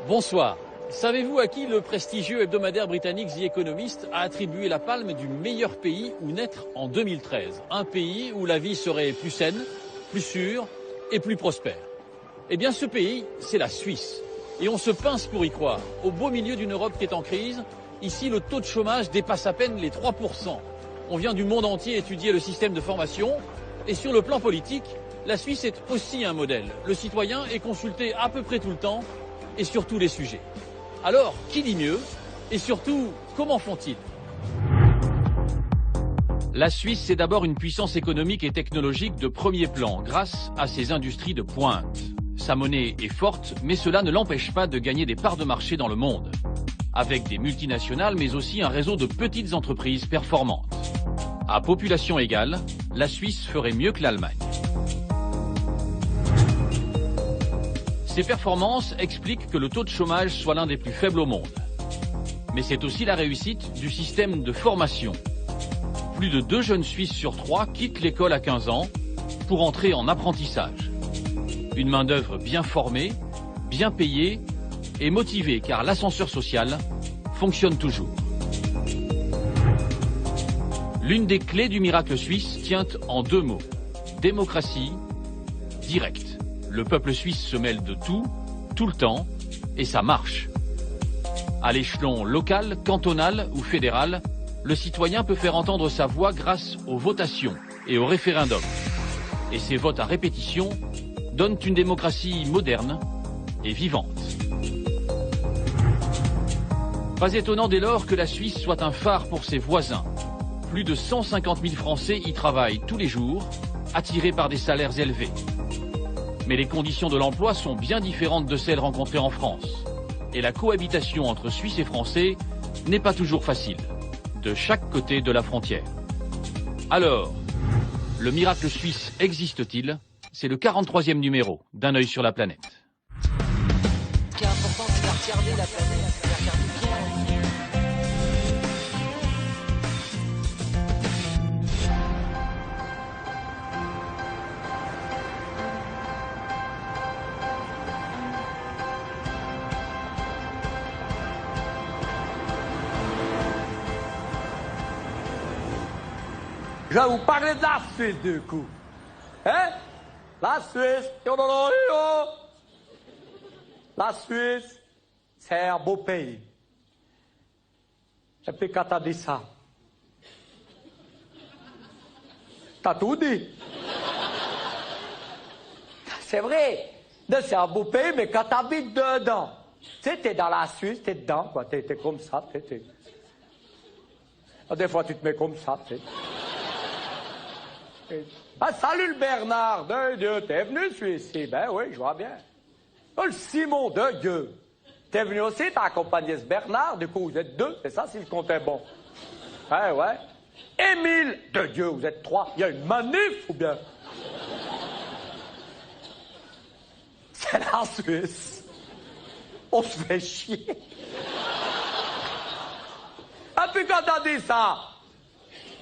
Bonsoir. Savez-vous à qui le prestigieux hebdomadaire britannique The Economist a attribué la palme du meilleur pays où naître en 2013? Un pays où la vie serait plus saine, plus sûre et plus prospère. Eh bien ce pays, c'est la Suisse. Et on se pince pour y croire. Au beau milieu d'une Europe qui est en crise, ici le taux de chômage dépasse à peine les 3%. On vient du monde entier étudier le système de formation. Et sur le plan politique, la Suisse est aussi un modèle. Le citoyen est consulté à peu près tout le temps et sur tous les sujets. Alors, qui dit mieux? Et surtout, comment font-ils? La Suisse, c'est d'abord une puissance économique et technologique de premier plan, grâce à ses industries de pointe. Sa monnaie est forte, mais cela ne l'empêche pas de gagner des parts de marché dans le monde. Avec des multinationales, mais aussi un réseau de petites entreprises performantes. À population égale, la Suisse ferait mieux que l'Allemagne. Ces performances expliquent que le taux de chômage soit l'un des plus faibles au monde. Mais c'est aussi la réussite du système de formation. Plus de 2 jeunes Suisses sur 3 quittent l'école à 15 ans pour entrer en apprentissage. Une main-d'œuvre bien formée, bien payée et motivée car l'ascenseur social fonctionne toujours. L'une des clés du miracle suisse tient en 2 mots. Démocratie, direct. Le peuple suisse se mêle de tout le temps, et ça marche. À l'échelon local, cantonal ou fédéral, le citoyen peut faire entendre sa voix grâce aux votations et aux référendums. Et ces votes à répétition donnent une démocratie moderne et vivante. Pas étonnant dès lors que la Suisse soit un phare pour ses voisins. Plus de 150 000 Français y travaillent tous les jours, attirés par des salaires élevés. Mais les conditions de l'emploi sont bien différentes de celles rencontrées en France. Et la cohabitation entre Suisses et Français n'est pas toujours facile, de chaque côté de la frontière. Alors, le miracle suisse existe-t-il? C'est le 43e numéro d'Un œil sur la planète. Ce qui est important, c'est de regarder la planète, de regarder bien. Je vais vous parler de la Suisse, du coup. Hein? La Suisse, la Suisse, c'est un beau pays. Et puis quand t'as dit ça, t'as tout dit. C'est vrai, c'est un beau pays, mais quand t'habites dedans, tu sais, t'es dans la Suisse, t'es dedans, quoi, t'es comme ça, t'es. Des fois, tu te mets comme ça, tu sais. Ah, salut le Bernard de Dieu, t'es venu celui-ci? Ben oui, je vois bien. Oh, le Simon de Dieu, t'es venu aussi, t'as accompagné ce Bernard, du coup vous êtes 2, c'est ça si le compte est bon. Ouais. Émile de Dieu, vous êtes 3, il y a une manif ou bien? C'est la Suisse. On se fait chier. Ah puis quand t'as dit ça,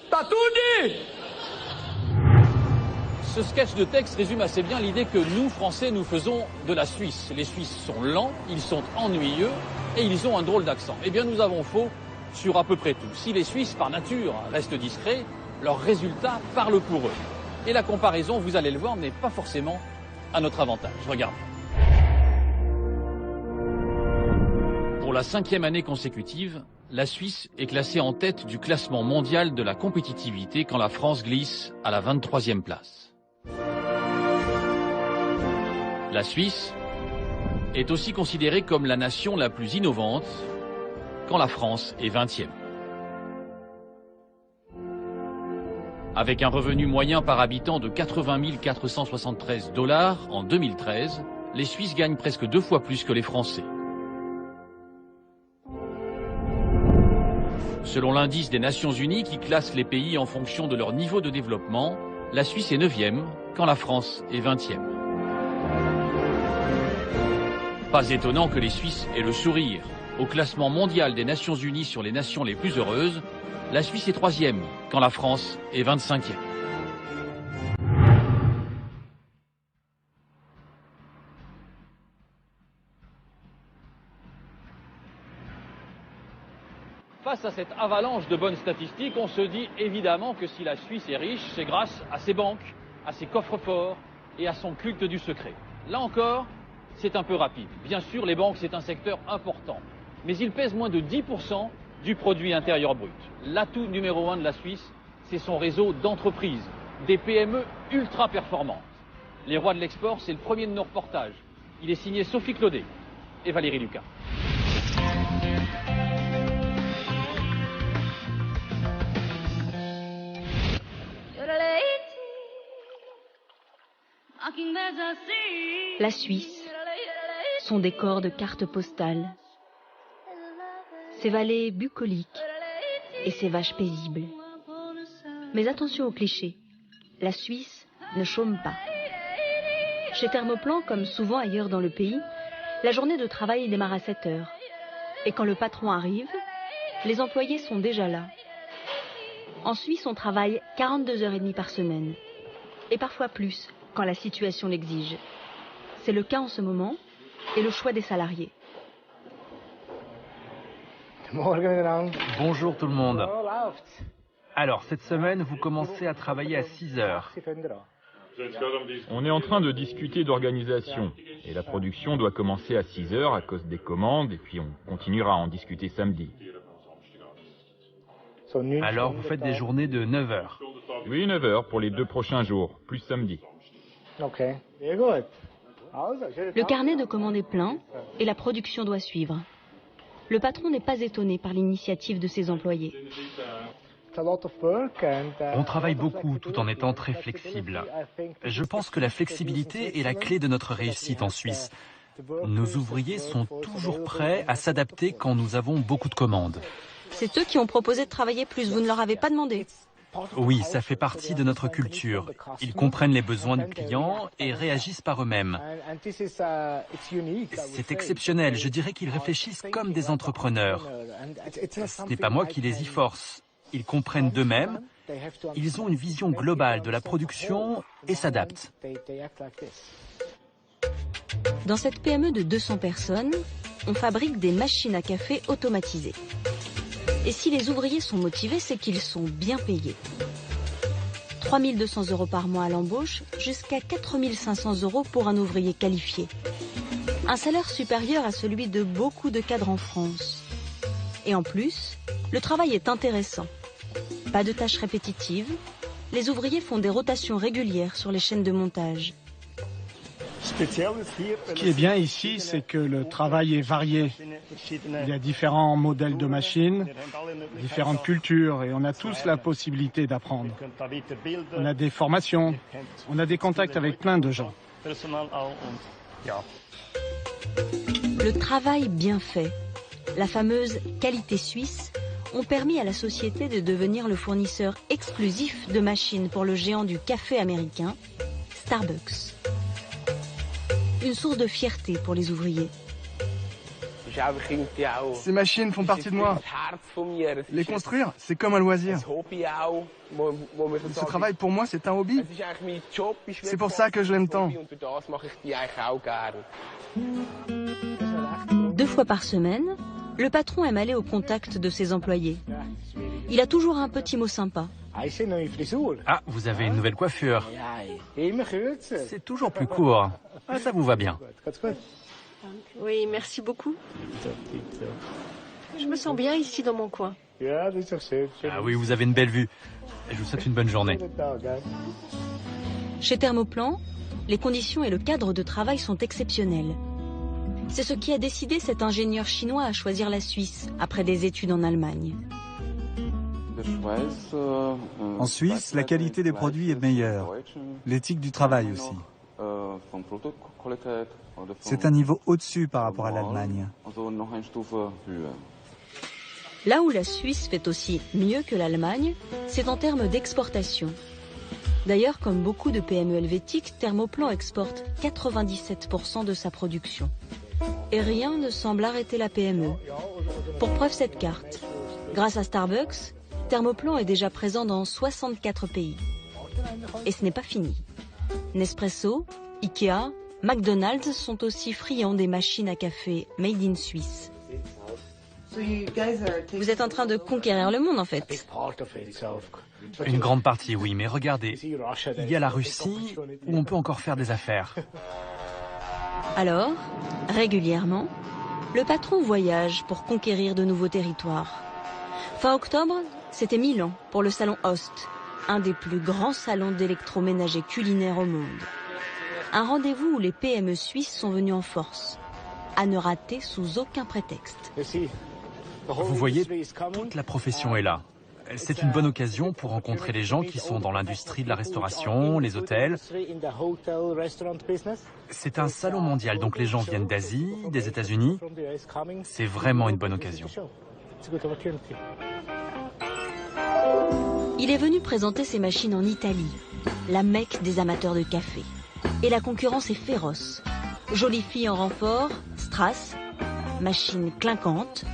t'as tout dit. Ce sketch de texte résume assez bien l'idée que nous, Français, nous faisons de la Suisse. Les Suisses sont lents, ils sont ennuyeux et ils ont un drôle d'accent. Eh bien, nous avons faux sur à peu près tout. Si les Suisses, par nature, restent discrets, leurs résultats parlent pour eux. Et la comparaison, vous allez le voir, n'est pas forcément à notre avantage. Regarde. Pour la 5e année consécutive, la Suisse est classée en tête du classement mondial de la compétitivité quand la France glisse à la 23e place. La Suisse est aussi considérée comme la nation la plus innovante quand la France est 20e. Avec un revenu moyen par habitant de 80 473 $ en 2013, les Suisses gagnent presque 2 fois plus que les Français. Selon l'indice des Nations Unies qui classe les pays en fonction de leur niveau de développement, la Suisse est 9e quand la France est 20e. Pas étonnant que les Suisses aient le sourire. Au classement mondial des Nations Unies sur les nations les plus heureuses, la Suisse est 3e quand la France est 25e. Face à cette avalanche de bonnes statistiques, on se dit évidemment que si la Suisse est riche, c'est grâce à ses banques, à ses coffres-forts et à son culte du secret. Là encore, c'est un peu rapide. Bien sûr, les banques, c'est un secteur important, mais il pèse moins de 10% du produit intérieur brut. L'atout numéro 1 de la Suisse, c'est son réseau d'entreprises, des PME ultra performantes. Les rois de l'export, c'est le premier de nos reportages. Il est signé Sophie Claudet et Valérie Lucas. La Suisse, son décor de cartes postales, ses vallées bucoliques et ses vaches paisibles. Mais attention aux clichés, la Suisse ne chôme pas. Chez Thermoplan, comme souvent ailleurs dans le pays, la journée de travail démarre à 7 heures. Et quand le patron arrive, les employés sont déjà là. En Suisse, on travaille 42h30 par semaine. Et parfois plus, quand la situation l'exige. C'est le cas en ce moment, et le choix des salariés. Bonjour tout le monde. Alors, cette semaine, vous commencez à travailler à 6 heures. On est en train de discuter d'organisation. Et la production doit commencer à 6 heures à cause des commandes, et puis on continuera à en discuter samedi. Alors, vous faites des journées de 9 heures. Oui, 9 heures pour les 2 prochains jours, plus samedi. Le carnet de commandes est plein et la production doit suivre. Le patron n'est pas étonné par l'initiative de ses employés. On travaille beaucoup tout en étant très flexible. Je pense que la flexibilité est la clé de notre réussite en Suisse. Nos ouvriers sont toujours prêts à s'adapter quand nous avons beaucoup de commandes. C'est eux qui ont proposé de travailler plus, vous ne leur avez pas demandé? Oui, ça fait partie de notre culture. Ils comprennent les besoins du client et réagissent par eux-mêmes. C'est exceptionnel, je dirais qu'ils réfléchissent comme des entrepreneurs. Ce n'est pas moi qui les y force. Ils comprennent d'eux-mêmes, ils ont une vision globale de la production et s'adaptent. Dans cette PME de 200 personnes, on fabrique des machines à café automatisées. Et si les ouvriers sont motivés, c'est qu'ils sont bien payés. 3 200 € par mois à l'embauche, jusqu'à 4 500 € pour un ouvrier qualifié. Un salaire supérieur à celui de beaucoup de cadres en France. Et en plus, le travail est intéressant. Pas de tâches répétitives, les ouvriers font des rotations régulières sur les chaînes de montage. Ce qui est bien ici, c'est que le travail est varié. Il y a différents modèles de machines, différentes cultures, et on a tous la possibilité d'apprendre. On a des formations, on a des contacts avec plein de gens. Le travail bien fait, la fameuse qualité suisse, ont permis à la société de devenir le fournisseur exclusif de machines pour le géant du café américain, Starbucks. Une source de fierté pour les ouvriers. Ces machines font partie de moi. Les construire, c'est comme un loisir. Ce travail, pour moi, c'est un hobby. C'est pour ça que je l'aime tant. 2 fois par semaine, le patron aime aller au contact de ses employés. Il a toujours un petit mot sympa. Ah, vous avez une nouvelle coiffure. C'est toujours plus court. Ah, ça vous va bien. Oui, merci beaucoup. Je me sens bien ici dans mon coin. Ah oui, vous avez une belle vue. Je vous souhaite une bonne journée. Chez Thermoplan, les conditions et le cadre de travail sont exceptionnels. C'est ce qui a décidé cet ingénieur chinois à choisir la Suisse après des études en Allemagne. En Suisse, la qualité des produits est meilleure. L'éthique du travail aussi. C'est un niveau au-dessus par rapport à l'Allemagne. Là où la Suisse fait aussi mieux que l'Allemagne, c'est en termes d'exportation. D'ailleurs, comme beaucoup de PME helvétiques, Thermoplan exporte 97% de sa production. Et rien ne semble arrêter la PME. Pour preuve cette carte, grâce à Starbucks, Thermoplan est déjà présent dans 64 pays. Et ce n'est pas fini. Nespresso, Ikea, McDonald's sont aussi friands des machines à café made in Suisse. Vous êtes en train de conquérir le monde, en fait. Une grande partie, oui, mais regardez, il y a la Russie où on peut encore faire des affaires. Alors, régulièrement, le patron voyage pour conquérir de nouveaux territoires. Fin octobre, c'était Milan pour le salon Host, un des plus grands salons d'électroménager culinaire au monde. Un rendez-vous où les PME suisses sont venues en force, à ne rater sous aucun prétexte. Vous voyez, toute la profession est là. C'est une bonne occasion pour rencontrer les gens qui sont dans l'industrie de la restauration, les hôtels. C'est un salon mondial, donc les gens viennent d'Asie, des États-Unis. C'est vraiment une bonne occasion. Il est venu présenter ses machines en Italie, la Mecque des amateurs de café. Et la concurrence est féroce. Jolies filles en renfort, strass, machines clinquantes.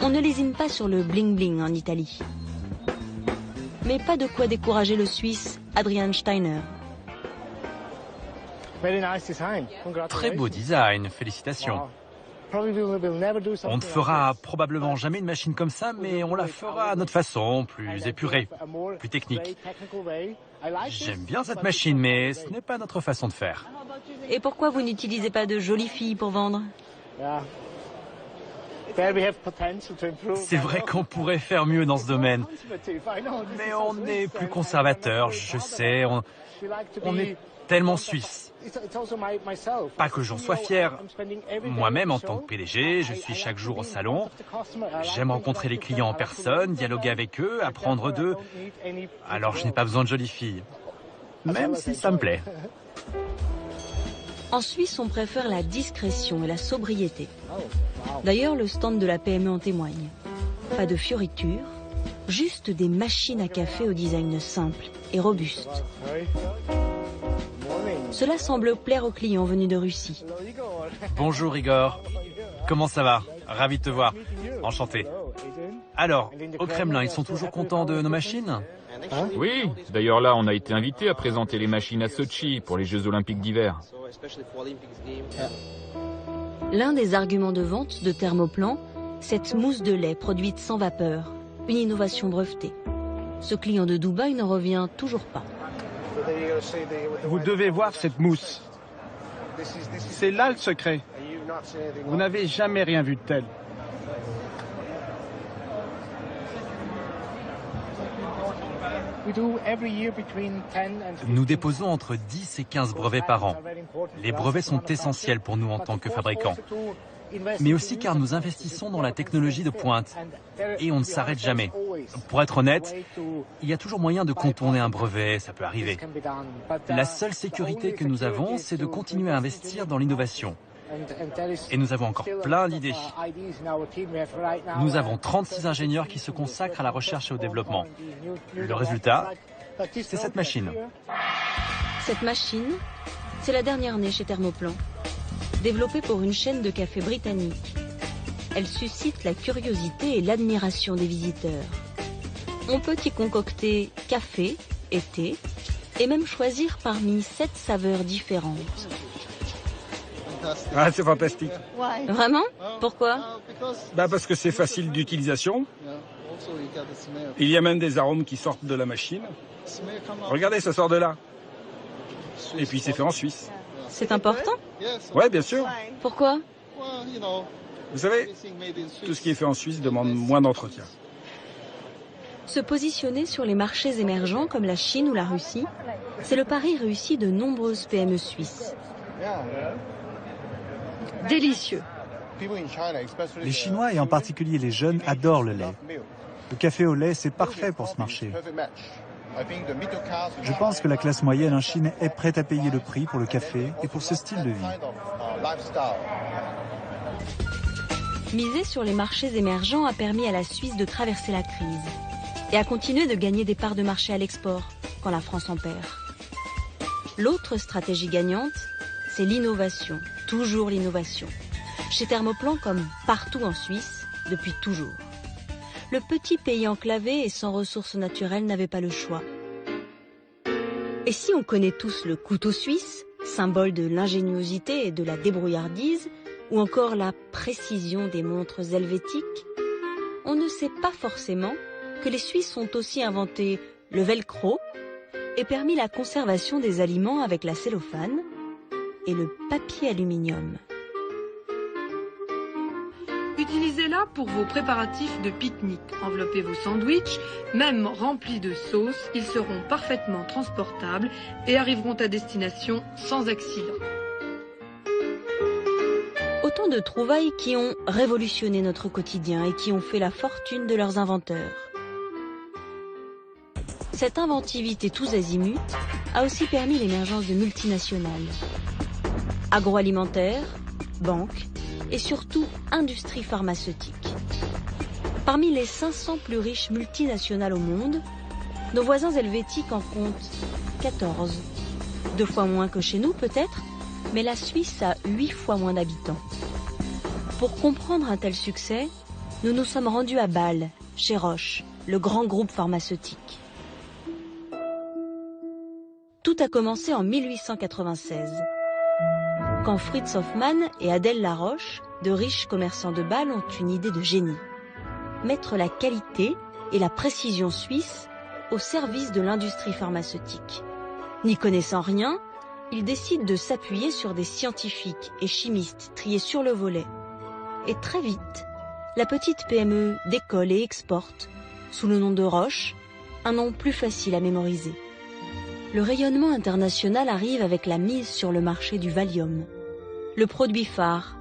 On ne lésine pas sur le bling-bling en Italie. Mais pas de quoi décourager le Suisse Adrian Steiner. Très beau design, félicitations. On ne fera probablement jamais une machine comme ça, mais on la fera à notre façon, plus épurée, plus technique. J'aime bien cette machine, mais ce n'est pas notre façon de faire. Et pourquoi vous n'utilisez pas de jolies filles pour vendre? C'est vrai qu'on pourrait faire mieux dans ce domaine. Mais on est plus conservateur, je sais, on est tellement suisse. Pas que j'en sois fier. Moi-même, en tant que PDG, je suis chaque jour au salon. J'aime rencontrer les clients en personne, dialoguer avec eux, apprendre d'eux. Alors je n'ai pas besoin de jolies filles. Même si ça me plaît. En Suisse, on préfère la discrétion et la sobriété. D'ailleurs, le stand de la PME en témoigne. Pas de fioritures, juste des machines à café au design simple et robuste. Cela semble plaire aux clients venus de Russie. Bonjour Igor, comment ça va? Ravi de te voir, enchanté. Alors, au Kremlin, ils sont toujours contents de nos machines? Oui, d'ailleurs là, on a été invité à présenter les machines à Sochi pour les Jeux Olympiques d'hiver. L'un des arguments de vente de Thermoplan, cette mousse de lait produite sans vapeur, une innovation brevetée. Ce client de Dubaï n'en revient toujours pas. Vous devez voir cette mousse. C'est là le secret. Vous n'avez jamais rien vu de tel. Nous déposons entre 10 et 15 brevets par an. Les brevets sont essentiels pour nous en tant que fabricants. Mais aussi car nous investissons dans la technologie de pointe. Et on ne s'arrête jamais. Pour être honnête, il y a toujours moyen de contourner un brevet, ça peut arriver. La seule sécurité que nous avons, c'est de continuer à investir dans l'innovation. Et nous avons encore plein d'idées. Nous avons 36 ingénieurs qui se consacrent à la recherche et au développement. Le résultat, c'est cette machine. Cette machine, c'est la dernière née chez Thermoplan. Développée pour une chaîne de café britannique. Elle suscite la curiosité et l'admiration des visiteurs. On peut y concocter café et thé, et même choisir parmi 7 saveurs différentes. Ah, c'est fantastique. Vraiment? Pourquoi? Parce que c'est facile d'utilisation. Il y a même des arômes qui sortent de la machine. Regardez, ça sort de là. Et puis c'est fait en Suisse. C'est important? Ouais, bien sûr. Pourquoi? Vous savez, tout ce qui est fait en Suisse demande moins d'entretien. Se positionner sur les marchés émergents comme la Chine ou la Russie, c'est le pari réussi de nombreuses PME suisses. Délicieux. Les Chinois et en particulier les jeunes adorent le lait. Le café au lait, c'est parfait pour ce marché. Je pense que la classe moyenne en Chine est prête à payer le prix pour le café et pour ce style de vie. Miser sur les marchés émergents a permis à la Suisse de traverser la crise et à continuer de gagner des parts de marché à l'export quand la France en perd. L'autre stratégie gagnante, c'est l'innovation, toujours l'innovation. Chez Thermoplan comme partout en Suisse, depuis toujours. Le petit pays enclavé et sans ressources naturelles n'avait pas le choix. Et si on connaît tous le couteau suisse, symbole de l'ingéniosité et de la débrouillardise, ou encore la précision des montres helvétiques, on ne sait pas forcément que les Suisses ont aussi inventé le velcro et permis la conservation des aliments avec la cellophane et le papier aluminium. Utilisez-la pour vos préparatifs de pique-nique. Enveloppez vos sandwichs, même remplis de sauce, ils seront parfaitement transportables et arriveront à destination sans accident. Autant de trouvailles qui ont révolutionné notre quotidien et qui ont fait la fortune de leurs inventeurs. Cette inventivité tous azimuts a aussi permis l'émergence de multinationales. Agroalimentaires, banques et surtout industrie pharmaceutique. Parmi les 500 plus riches multinationales au monde, nos voisins helvétiques en comptent 14. 2 fois moins que chez nous peut-être, mais la Suisse a 8 fois moins d'habitants. Pour comprendre un tel succès, nous nous sommes rendus à Bâle, chez Roche, le grand groupe pharmaceutique. Tout a commencé en 1896, quand Fritz Hoffmann et Adèle Laroche, de riches commerçants de Bâle, ont une idée de génie. Mettre la qualité et la précision suisse au service de l'industrie pharmaceutique. N'y connaissant rien, ils décident de s'appuyer sur des scientifiques et chimistes triés sur le volet. Et très vite, la petite PME décolle et exporte, sous le nom de Roche, un nom plus facile à mémoriser. Le rayonnement international arrive avec la mise sur le marché du Valium, le produit phare,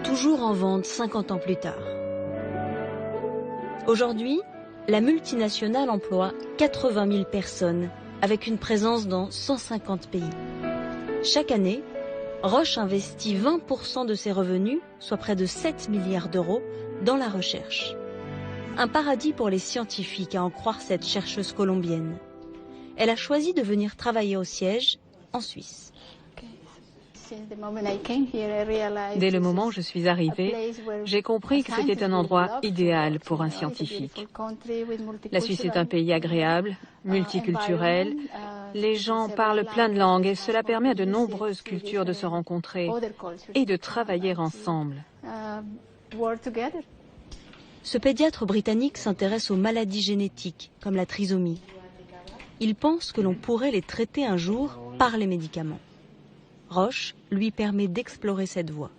toujours en vente 50 ans plus tard. Aujourd'hui, la multinationale emploie 80 000 personnes, avec une présence dans 150 pays. Chaque année, Roche investit 20% de ses revenus, soit près de 7 milliards d'euros, dans la recherche. Un paradis pour les scientifiques, à en croire cette chercheuse colombienne. Elle a choisi de venir travailler au siège, en Suisse. Dès le moment où je suis arrivée, j'ai compris que c'était un endroit idéal pour un scientifique. La Suisse est un pays agréable, multiculturel. Les gens parlent plein de langues et cela permet à de nombreuses cultures de se rencontrer et de travailler ensemble. Ce pédiatre britannique s'intéresse aux maladies génétiques, comme la trisomie. Il pense que l'on pourrait les traiter un jour par les médicaments. Roche lui permet d'explorer cette voie.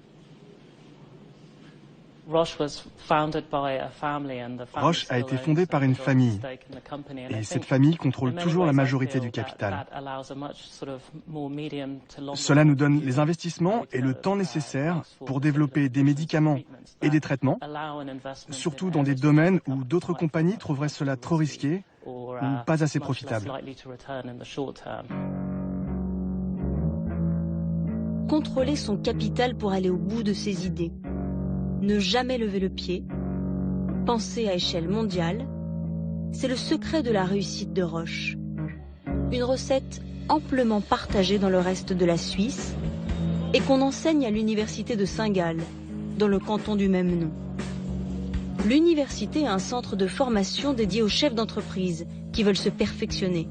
Roche a été fondée par une famille et cette famille contrôle toujours la majorité du capital. Cela nous donne les investissements et le temps nécessaires pour développer des médicaments et des traitements, surtout dans des domaines où d'autres compagnies trouveraient cela trop risqué ou pas assez profitable. Contrôler son capital pour aller au bout de ses idées. Ne jamais lever le pied, penser à échelle mondiale, c'est le secret de la réussite de Roche. Une recette amplement partagée dans le reste de la Suisse et qu'on enseigne à l'université de Saint-Gall, dans le canton du même nom. L'université est un centre de formation dédié aux chefs d'entreprise qui veulent se perfectionner.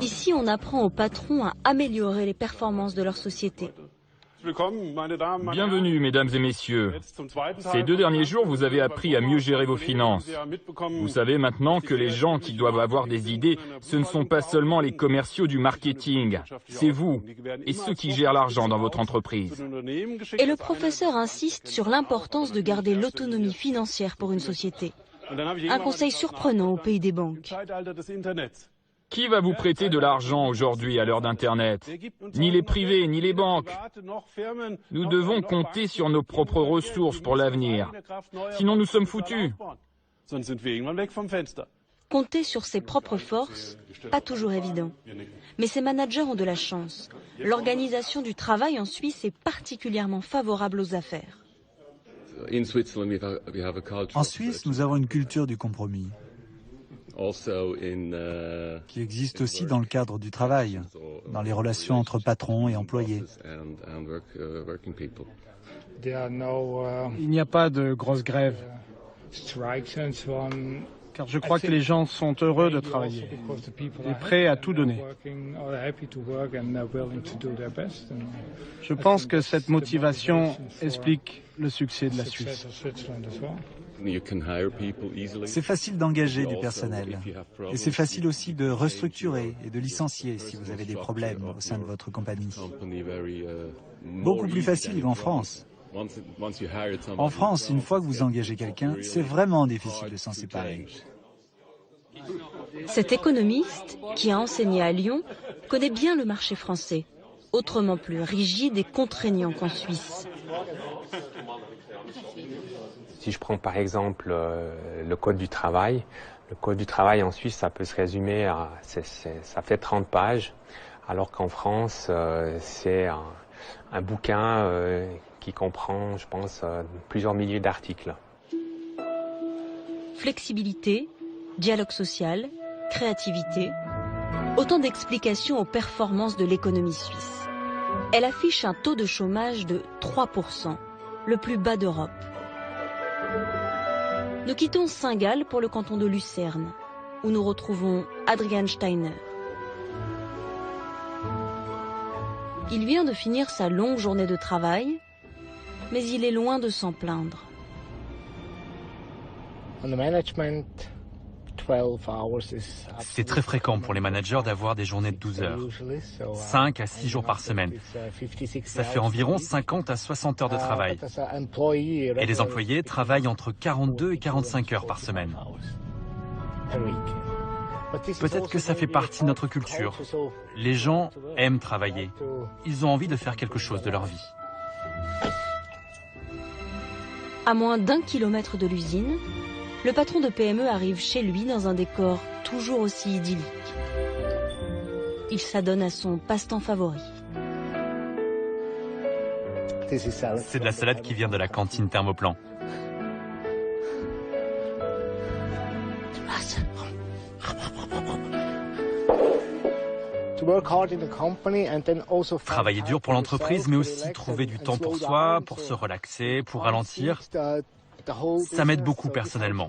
Ici, on apprend aux patrons à améliorer les performances de leur société. Bienvenue, mesdames et messieurs. Ces 2 derniers jours, vous avez appris à mieux gérer vos finances. Vous savez maintenant que les gens qui doivent avoir des idées, ce ne sont pas seulement les commerciaux du marketing, c'est vous et ceux qui gèrent l'argent dans votre entreprise. Et le professeur insiste sur l'importance de garder l'autonomie financière pour une société. Un conseil surprenant au pays des banques. Qui va vous prêter de l'argent aujourd'hui à l'heure d'Internet? Ni les privés, ni les banques. Nous devons compter sur nos propres ressources pour l'avenir. Sinon, nous sommes foutus. Compter sur ses propres forces, pas toujours évident. Mais ces managers ont de la chance. L'organisation du travail en Suisse est particulièrement favorable aux affaires. En Suisse, nous avon une culture du compromis, qui existe aussi dans le cadre du travail, dans les relations entre patrons et employés. Il n'y a pas de grosses grèves. car je crois que les gens sont heureux de travailler et prêts à tout donner. Je pense que cette motivation explique le succès de la Suisse. C'est facile d'engager du personnel et c'est facile aussi de restructurer et de licencier si vous avez des problèmes au sein de votre compagnie. Beaucoup plus facile qu'en France. En France, une fois que vous engagez quelqu'un, c'est vraiment difficile de s'en séparer. Cet économiste, qui a enseigné à Lyon, connaît bien le marché français, autrement plus rigide et contraignant qu'en Suisse. Si je prends par exemple le Code du travail en Suisse, ça peut se résumer à, ça fait 30 pages, alors qu'en France, c'est un bouquin qui comprend, je pense, plusieurs milliers d'articles. Flexibilité, dialogue social, créativité, autant d'explications aux performances de l'économie suisse. Elle affiche un taux de chômage de 3%, le plus bas d'Europe. Nous quittons Saint-Gall pour le canton de Lucerne, où nous retrouvons Adrian Steiner. Il vient de finir sa longue journée de travail, mais il est loin de s'en plaindre. C'est très fréquent pour les managers d'avoir des journées de 12 heures, 5 à 6 jours par semaine. Ça fait environ 50 à 60 heures de travail. Et les employés travaillent entre 42 et 45 heures par semaine. Peut-être que ça fait partie de notre culture. Les gens aiment travailler. Ils ont envie de faire quelque chose de leur vie. À moins d'1 kilomètre de l'usine, le patron de PME arrive chez lui dans un décor toujours aussi idyllique. Il s'adonne à son passe-temps favori. C'est de la salade qui vient de la cantine Thermoplan. Travailler dur pour l'entreprise, mais aussi trouver du temps pour soi, pour se relaxer, pour ralentir. Ça m'aide beaucoup personnellement.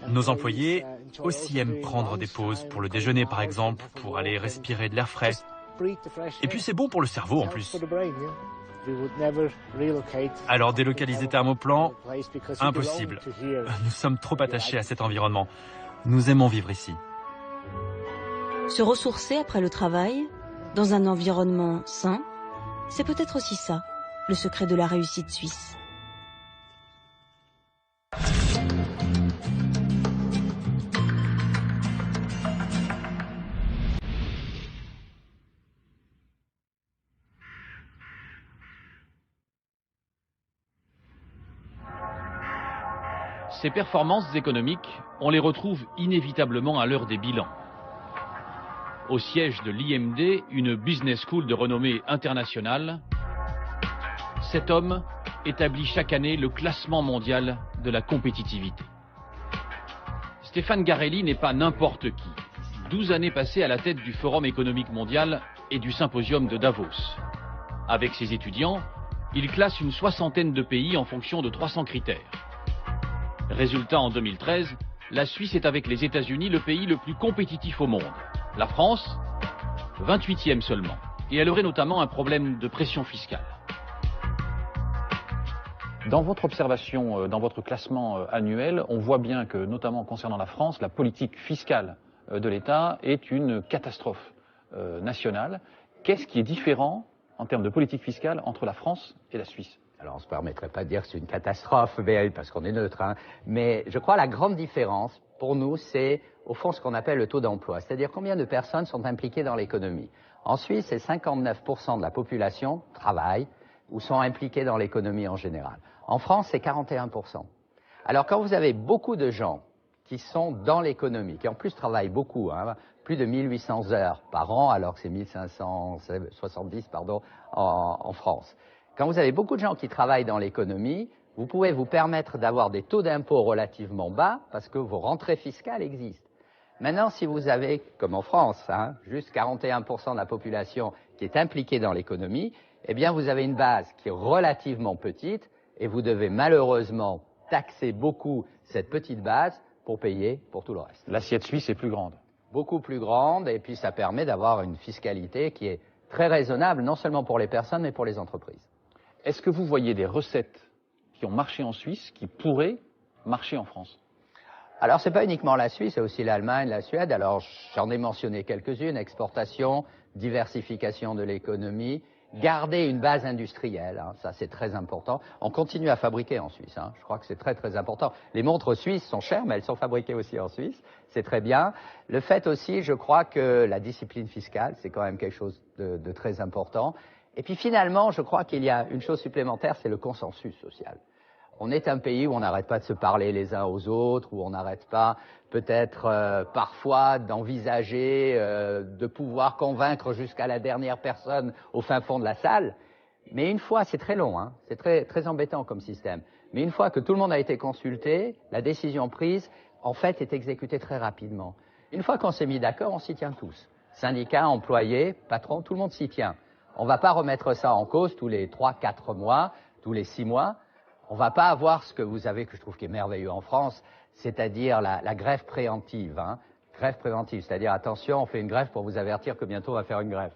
Nos employés aussi aiment prendre des pauses pour le déjeuner par exemple, pour aller respirer de l'air frais. Et puis c'est bon pour le cerveau en plus. Alors délocaliser Thermoplan, impossible. Nous sommes trop attachés à cet environnement. Nous aimons vivre ici. Se ressourcer après le travail, dans un environnement sain, c'est peut-être aussi ça, le secret de la réussite suisse. Ces performances économiques, on les retrouve inévitablement à l'heure des bilans. Au siège de l'IMD, une business school de renommée internationale, cet homme établit chaque année le classement mondial de la compétitivité. Stéphane Garelli n'est pas n'importe qui. 12 années passées à la tête du Forum économique mondial et du Symposium de Davos. Avec ses étudiants, il classe une 60aine de pays en fonction de 300 critères. Résultat, en 2013, la Suisse est avec les États-Unis le pays le plus compétitif au monde. La France, 28e seulement. Et elle aurait notamment un problème de pression fiscale. Dans votre observation, dans votre classement annuel, on voit bien que, notamment concernant la France, la politique fiscale de l'État est une catastrophe nationale. Qu'est-ce qui est différent en termes de politique fiscale entre la France et la Suisse ? Alors on ne se permettrait pas de dire que c'est une catastrophe, parce qu'on est neutre, hein. Mais je crois que la grande différence pour nous, c'est au fond ce qu'on appelle le taux d'emploi, c'est-à-dire combien de personnes sont impliquées dans l'économie. En Suisse, c'est 59% de la population travaille ou sont impliqués dans l'économie en général. En France, c'est 41%. Alors quand vous avez beaucoup de gens qui sont dans l'économie, qui en plus travaillent beaucoup, hein, plus de 1800 heures par an, alors que c'est 1570 en France. Quand vous avez beaucoup de gens qui travaillent dans l'économie, vous pouvez vous permettre d'avoir des taux d'impôt relativement bas parce que vos rentrées fiscales existent. Maintenant, si vous avez, comme en France, hein, juste 41% de la population qui est impliquée dans l'économie, eh bien vous avez une base qui est relativement petite et vous devez malheureusement taxer beaucoup cette petite base pour payer pour tout le reste. L'assiette suisse est plus grande. Beaucoup plus grande, et puis ça permet d'avoir une fiscalité qui est très raisonnable, non seulement pour les personnes, mais pour les entreprises. Est-ce que vous voyez des recettes qui ont marché en Suisse, qui pourraient marcher en France? Alors, c'est pas uniquement la Suisse, c'est aussi l'Allemagne, la Suède. Alors, j'en ai mentionné quelques-unes: exportation, diversification de l'économie, garder une base industrielle, hein, ça c'est très important. On continue à fabriquer en Suisse, hein, je crois que c'est très très important. Les montres suisses sont chères, mais elles sont fabriquées aussi en Suisse, c'est très bien. Le fait aussi, je crois que la discipline fiscale, c'est quand même quelque chose de très important. Et puis finalement, je crois qu'il y a une chose supplémentaire, c'est le consensus social. On est un pays où on n'arrête pas de se parler les uns aux autres, où on n'arrête pas peut-être parfois d'envisager de pouvoir convaincre jusqu'à la dernière personne au fin fond de la salle. Mais une fois, c'est très long, hein, c'est très embêtant comme système. Mais une fois que tout le monde a été consulté, la décision prise, en fait, est exécutée très rapidement. Une fois qu'on s'est mis d'accord, on s'y tient tous. Syndicats, employés, patrons, tout le monde s'y tient. On ne va pas remettre ça en cause tous les 3-4 mois, tous les 6 mois. On ne va pas avoir ce que vous avez, que je trouve qui est merveilleux en France, c'est-à-dire la grève préventive. Hein. Grève préventive, c'est-à-dire attention, on fait une grève pour vous avertir que bientôt on va faire une grève.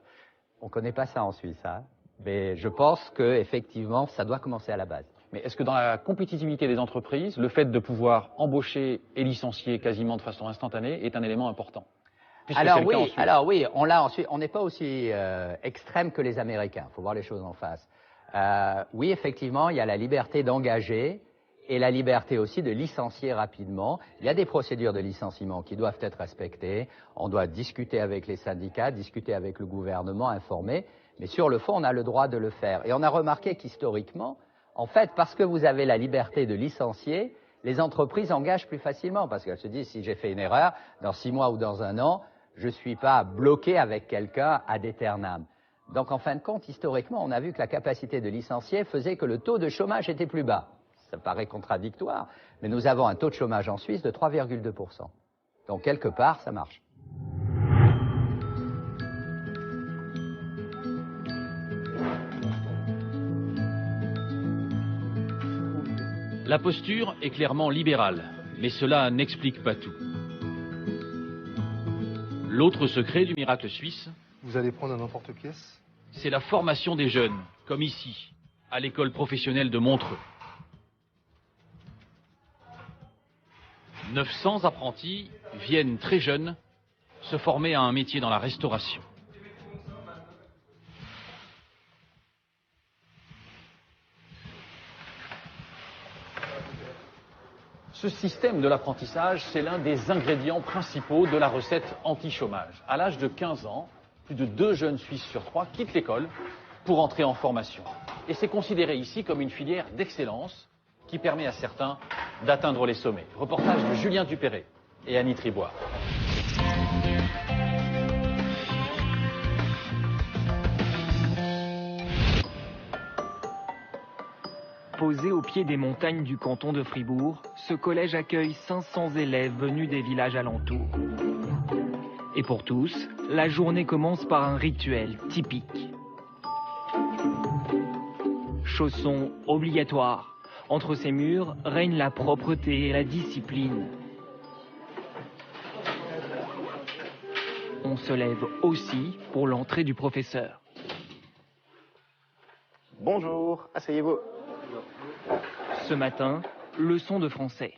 On ne connaît pas ça en Suisse, hein. Mais je pense qu'effectivement, ça doit commencer à la base. Mais est-ce que dans la compétitivité des entreprises, le fait de pouvoir embaucher et licencier quasiment de façon instantanée est un élément important? Alors oui, on n'est pas aussi extrême que les Américains, il faut voir les choses en face. Oui, effectivement, il y a la liberté d'engager et la liberté aussi de licencier rapidement. Il y a des procédures de licenciement qui doivent être respectées. On doit discuter avec les syndicats, discuter avec le gouvernement, informer. Mais sur le fond, on a le droit de le faire. Et on a remarqué qu'historiquement, en fait, parce que vous avez la liberté de licencier, les entreprises engagent plus facilement. Parce qu'elles se disent, si j'ai fait une erreur, dans 6 mois ou dans 1 an, je ne suis pas bloqué avec quelqu'un ad aeternam. Donc, en fin de compte, historiquement, on a vu que la capacité de licencier faisait que le taux de chômage était plus bas. Ça paraît contradictoire, mais nous avons un taux de chômage en Suisse de 3,2%. Donc, quelque part, ça marche. La posture est clairement libérale, mais cela n'explique pas tout. L'autre secret du miracle suisse, vous allez prendre un emporte-pièce, c'est la formation des jeunes, comme ici, à l'école professionnelle de Montreux. 900 apprentis viennent très jeunes se former à un métier dans la restauration. Ce système de l'apprentissage, c'est l'un des ingrédients principaux de la recette anti-chômage. À l'âge de 15 ans, plus de 2 jeunes Suisses sur 3 quittent l'école pour entrer en formation. Et c'est considéré ici comme une filière d'excellence qui permet à certains d'atteindre les sommets. Reportage de Julien Dupéré et Annie Tribois. Posé au pied des montagnes du canton de Fribourg, ce collège accueille 500 élèves venus des villages alentours. Et pour tous, la journée commence par un rituel typique. Chaussons obligatoires. Entre ces murs règne la propreté et la discipline. On se lève aussi pour l'entrée du professeur. Bonjour, asseyez-vous. Ce matin, leçon de français.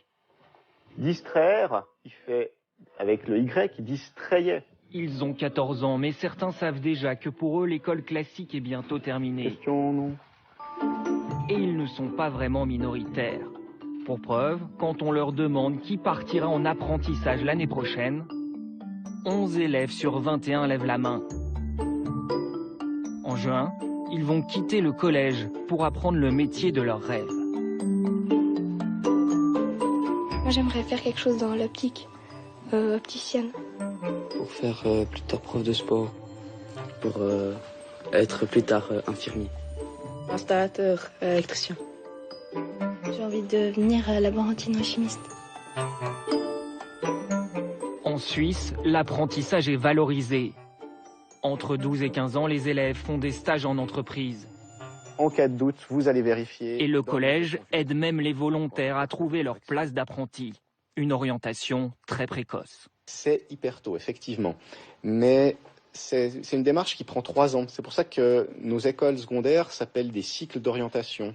Distraire, il fait avec le Y, distrayait. Ils ont 14 ans, mais certains savent déjà que pour eux, l'école classique est bientôt terminée. Question, non. Et ils ne sont pas vraiment minoritaires. Pour preuve, quand on leur demande qui partira en apprentissage l'année prochaine, 11 élèves sur 21 lèvent la main. En juin, ils vont quitter le collège pour apprendre le métier de leurs rêves. Moi, j'aimerais faire quelque chose dans l'optique, opticienne. Pour faire plus tard prof de sport, pour être plus tard infirmier. Installateur, électricien. J'ai envie de devenir laborantine chimiste. En Suisse, l'apprentissage est valorisé. Entre 12 et 15 ans, les élèves font des stages en entreprise. En cas de doute, vous allez vérifier. Et le collège aide même les volontaires à trouver leur place d'apprenti. une orientation très précoce. C'est hyper tôt, effectivement. Mais c'est une démarche qui prend 3 ans. C'est pour ça que nos écoles secondaires s'appellent des cycles d'orientation.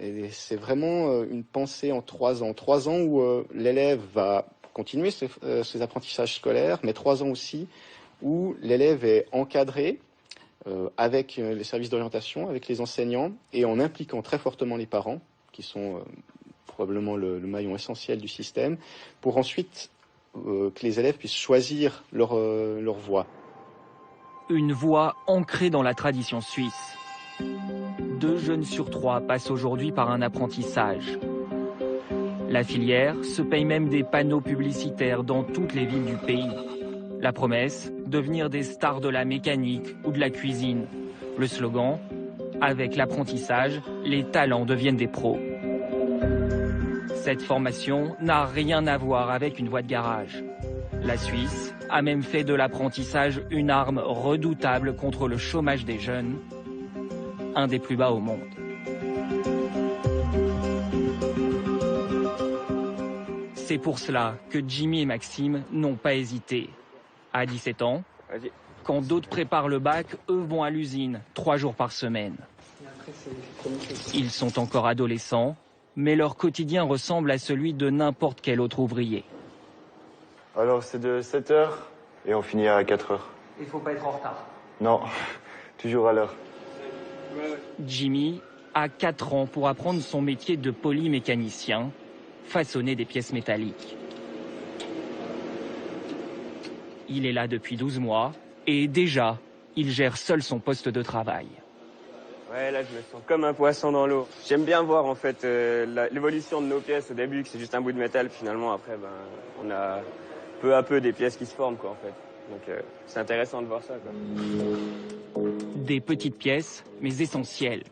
Et c'est vraiment une pensée en 3 ans. 3 ans où l'élève va continuer ses apprentissages scolaires, mais 3 ans aussi où l'élève est encadré avec les services d'orientation, avec les enseignants, et en impliquant très fortement les parents, qui sont probablement le maillon essentiel du système, pour ensuite que les élèves puissent choisir leur voie. Une voie ancrée dans la tradition suisse. 2 jeunes sur 3 passent aujourd'hui par un apprentissage. La filière se paye même des panneaux publicitaires dans toutes les villes du pays. La promesse, devenir des stars de la mécanique ou de la cuisine. Le slogan, avec l'apprentissage, les talents deviennent des pros. Cette formation n'a rien à voir avec une voie de garage. La Suisse a même fait de l'apprentissage une arme redoutable contre le chômage des jeunes, un des plus bas au monde. C'est pour cela que Jimmy et Maxime n'ont pas hésité. À 17 ans, quand d'autres préparent le bac, eux vont à l'usine 3 jours par semaine. Ils sont encore adolescents, mais leur quotidien ressemble à celui de n'importe quel autre ouvrier. Alors c'est de 7h et on finit à 4h. Il ne faut pas être en retard. Non, toujours à l'heure. Jimmy a 4 ans pour apprendre son métier de polymécanicien, façonner des pièces métalliques. Il est là depuis 12 mois et déjà, il gère seul son poste de travail. Ouais, là je me sens comme un poisson dans l'eau. J'aime bien voir en fait l'évolution de nos pièces au début, que c'est juste un bout de métal, finalement après on a peu à peu des pièces qui se forment quoi en fait. Donc c'est intéressant de voir ça quoi. Des petites pièces, mais essentielles.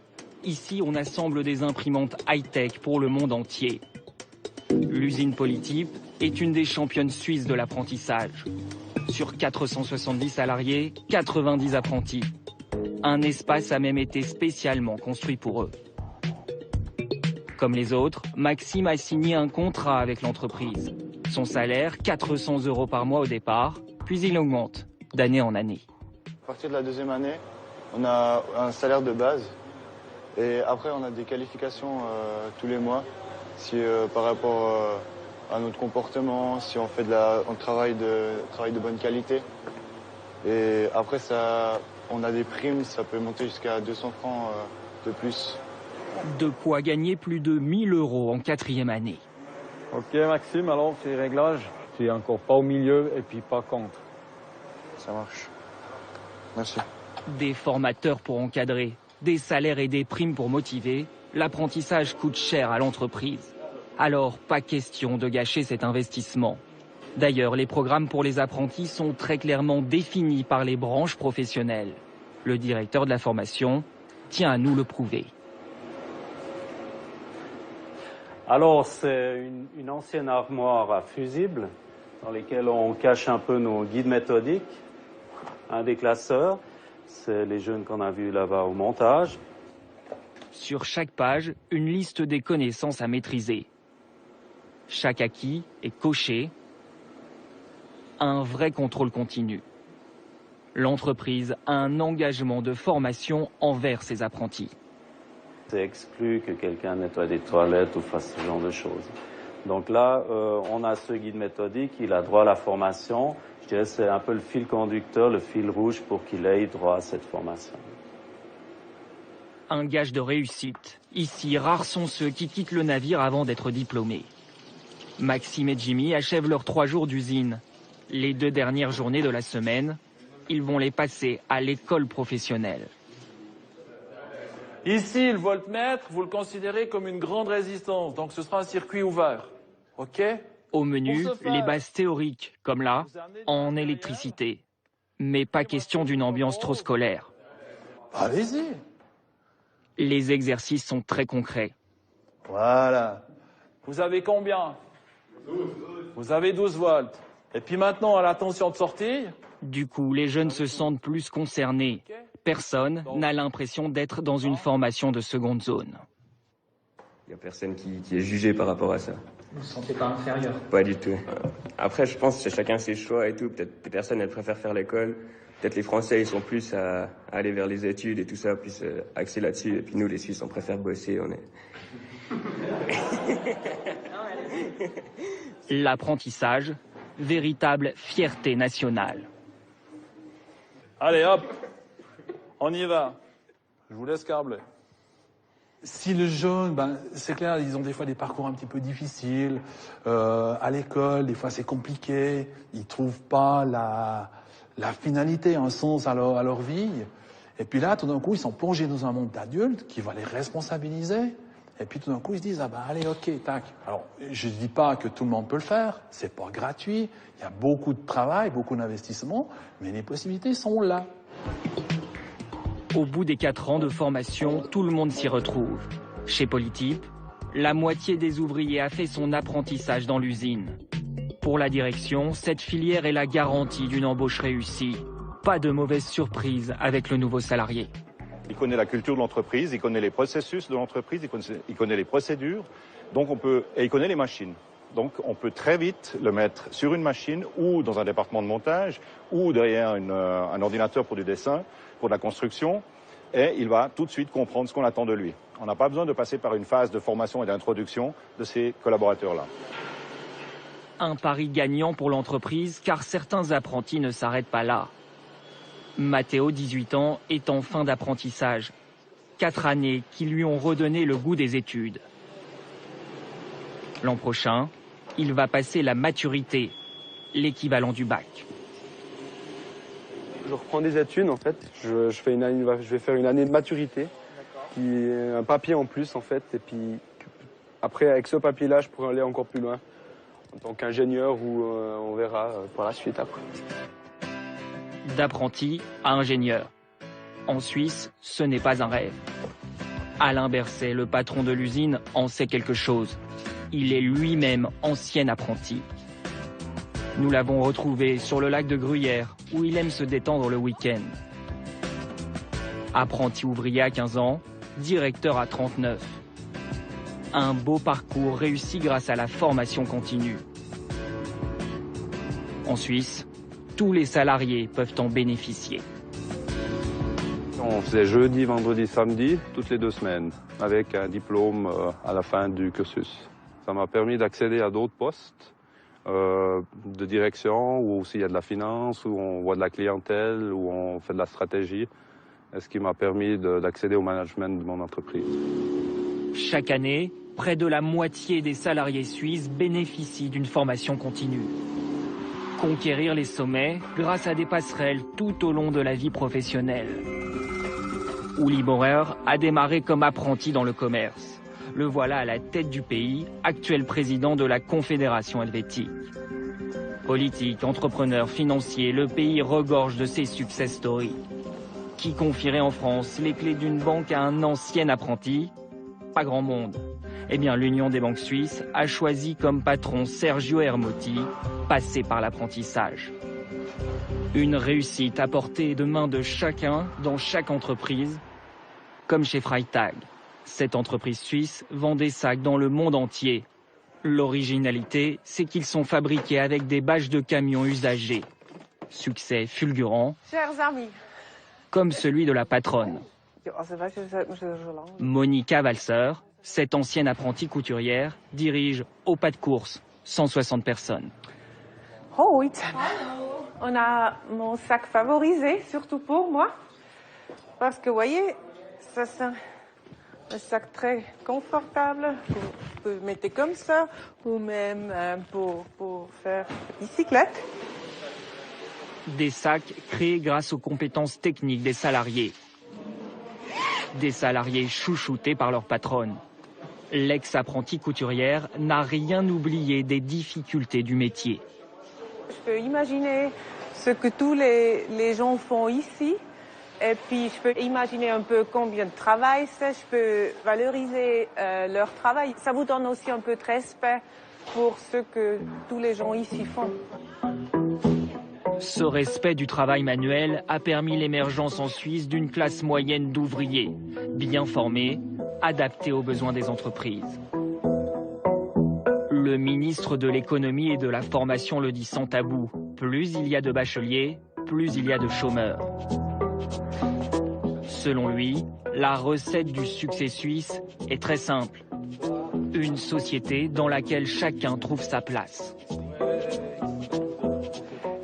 Ici, on assemble des imprimantes high-tech pour le monde entier. L'usine Polytype est une des championnes suisses de l'apprentissage. Sur 470 salariés, 90 apprentis. Un espace a même été spécialement construit pour eux. Comme les autres, Maxime a signé un contrat avec l'entreprise. Son salaire, 400 € par mois au départ, puis il augmente d'année en année. À partir de la 2e année, on a un salaire de base et après on a des qualifications tous les mois si par rapport à notre comportement, si on fait on travaille de bonne qualité. Et après on a des primes, ça peut monter jusqu'à 200 francs de plus. De quoi gagner plus de 1 000 € en 4e année. Ok Maxime, alors c'est réglage. Tu es encore pas au milieu et puis pas contre. Ça marche. Merci. Des formateurs pour encadrer, des salaires et des primes pour motiver, l'apprentissage coûte cher à l'entreprise. Alors, pas question de gâcher cet investissement. D'ailleurs, les programmes pour les apprentis sont très clairement définis par les branches professionnelles. Le directeur de la formation tient à nous le prouver. Alors, c'est une ancienne armoire à fusibles dans laquelle on cache un peu nos guides méthodiques. Un des classeurs, c'est les jeunes qu'on a vus là-bas au montage. Sur chaque page, une liste des connaissances à maîtriser. Chaque acquis est coché. Un vrai contrôle continu. L'entreprise a un engagement de formation envers ses apprentis. C'est exclu que quelqu'un nettoie des toilettes ou fasse ce genre de choses. Donc là, on a ce guide méthodique, il a droit à la formation. Je dirais que c'est un peu le fil conducteur, le fil rouge pour qu'il ait droit à cette formation. Un gage de réussite. Ici, rares sont ceux qui quittent le navire avant d'être diplômés. Maxime et Jimmy achèvent leurs 3 jours d'usine. Les 2 dernières journées de la semaine, ils vont les passer à l'école professionnelle. Ici, le voltmètre, vous le considérez comme une grande résistance, donc ce sera un circuit ouvert. OK ? Au menu, les bases théoriques, comme là, en électricité. Mais pas question d'une ambiance trop scolaire. Allez-y. Les exercices sont très concrets. Voilà. Vous avez combien ? 12. Vous avez 12 volts. Et puis maintenant, à la tension de sortie. Du coup, les jeunes se sentent plus concernés. Personne n'a l'impression d'être dans une formation de seconde zone. Il n'y a personne qui est jugé par rapport à ça. Vous ne vous sentez pas inférieur? Pas du tout. Après, je pense que chacun ses choix et tout. Peut-être des personnes, elles préfèrent faire l'école. Peut-être les Français, ils sont plus à aller vers les études et tout ça, plus axés là-dessus. Et puis nous, les Suisses, on préfère bosser. L'apprentissage, véritable fierté nationale. Allez hop, on y va. Je vous laisse carbler. Si les jeunes, c'est clair, ils ont des fois des parcours un petit peu difficiles. À l'école, des fois c'est compliqué. Ils trouvent pas la finalité, un sens à leur vie. Et puis là, tout d'un coup, ils sont plongés dans un monde d'adultes qui va les responsabiliser. Et puis tout d'un coup, ils se disent, allez, ok, tac. Alors, je ne dis pas que tout le monde peut le faire, c'est pas gratuit, il y a beaucoup de travail, beaucoup d'investissement, mais les possibilités sont là. Au bout des 4 ans de formation, tout le monde s'y retrouve. Chez Polytype, la moitié des ouvriers a fait son apprentissage dans l'usine. Pour la direction, cette filière est la garantie d'une embauche réussie. Pas de mauvaise surprise avec le nouveau salarié. Il connaît la culture de l'entreprise, il connaît les processus de l'entreprise, il connaît les procédures, et il connaît les machines. Donc on peut très vite le mettre sur une machine ou dans un département de montage ou derrière un ordinateur pour du dessin, pour de la construction, et il va tout de suite comprendre ce qu'on attend de lui. On n'a pas besoin de passer par une phase de formation et d'introduction de ces collaborateurs-là. Un pari gagnant pour l'entreprise car certains apprentis ne s'arrêtent pas là. Matteo, 18 ans, est en fin d'apprentissage. 4 années qui lui ont redonné le goût des études. L'an prochain, il va passer la maturité, l'équivalent du bac. Je reprends des études en fait. Je vais faire une année de maturité, qui est un papier en plus en fait. Et puis après, avec ce papier-là, je pourrai aller encore plus loin en tant qu'ingénieur ou on verra par la suite après. D'apprenti à ingénieur. En Suisse, ce n'est pas un rêve. Alain Berset, le patron de l'usine, en sait quelque chose. Il est lui-même ancien apprenti. Nous l'avons retrouvé sur le lac de Gruyère, où il aime se détendre le week-end. Apprenti ouvrier à 15 ans, directeur à 39. Un beau parcours réussi grâce à la formation continue. En Suisse, tous les salariés peuvent en bénéficier. On faisait jeudi, vendredi, samedi, toutes les 2 semaines, avec un diplôme à la fin du cursus. Ça m'a permis d'accéder à d'autres postes de direction, où aussi il y a de la finance, où on voit de la clientèle, où on fait de la stratégie, et ce qui m'a permis d'accéder au management de mon entreprise. Chaque année, près de la moitié des salariés suisses bénéficient d'une formation continue. Conquérir les sommets grâce à des passerelles tout au long de la vie professionnelle. Uli Bauer a démarré comme apprenti dans le commerce. Le voilà à la tête du pays, actuel président de la Confédération helvétique. Politique, entrepreneur, financier, le pays regorge de ses success stories. Qui confierait en France les clés d'une banque à un ancien apprenti? Pas grand monde. Eh bien, l'Union des banques suisses a choisi comme patron Sergio Hermotti, passé par l'apprentissage. Une réussite à portée de main de chacun dans chaque entreprise, comme chez Freytag. Cette entreprise suisse vend des sacs dans le monde entier. L'originalité, c'est qu'ils sont fabriqués avec des bâches de camions usagés. Succès fulgurant, Chers amis, comme celui de la patronne. Monica Walser, cette ancienne apprentie couturière, dirige au pas de course 160 personnes. oh, on a mon sac favorisé, surtout pour moi. Parce que, vous voyez, ça c'est un sac très confortable. Vous pouvez le mettre comme ça, ou même pour faire bicyclette. Des sacs créés grâce aux compétences techniques des salariés. Des salariés chouchoutés par leur patronne. L'ex-apprentie couturière n'a rien oublié des difficultés du métier. Je peux imaginer ce que tous les gens font ici. Et puis, je peux imaginer un peu combien de travail c'est. Je peux valoriser leur travail. Ça vous donne aussi un peu de respect pour ce que tous les gens ici font. Ce respect du travail manuel a permis l'émergence en Suisse d'une classe moyenne d'ouvriers, bien formés, adaptée aux besoins des entreprises. Le ministre de l'économie et de la formation le dit sans tabou. Plus il y a de bacheliers, plus il y a de chômeurs. Selon lui, la recette du succès suisse est très simple. Une société dans laquelle chacun trouve sa place.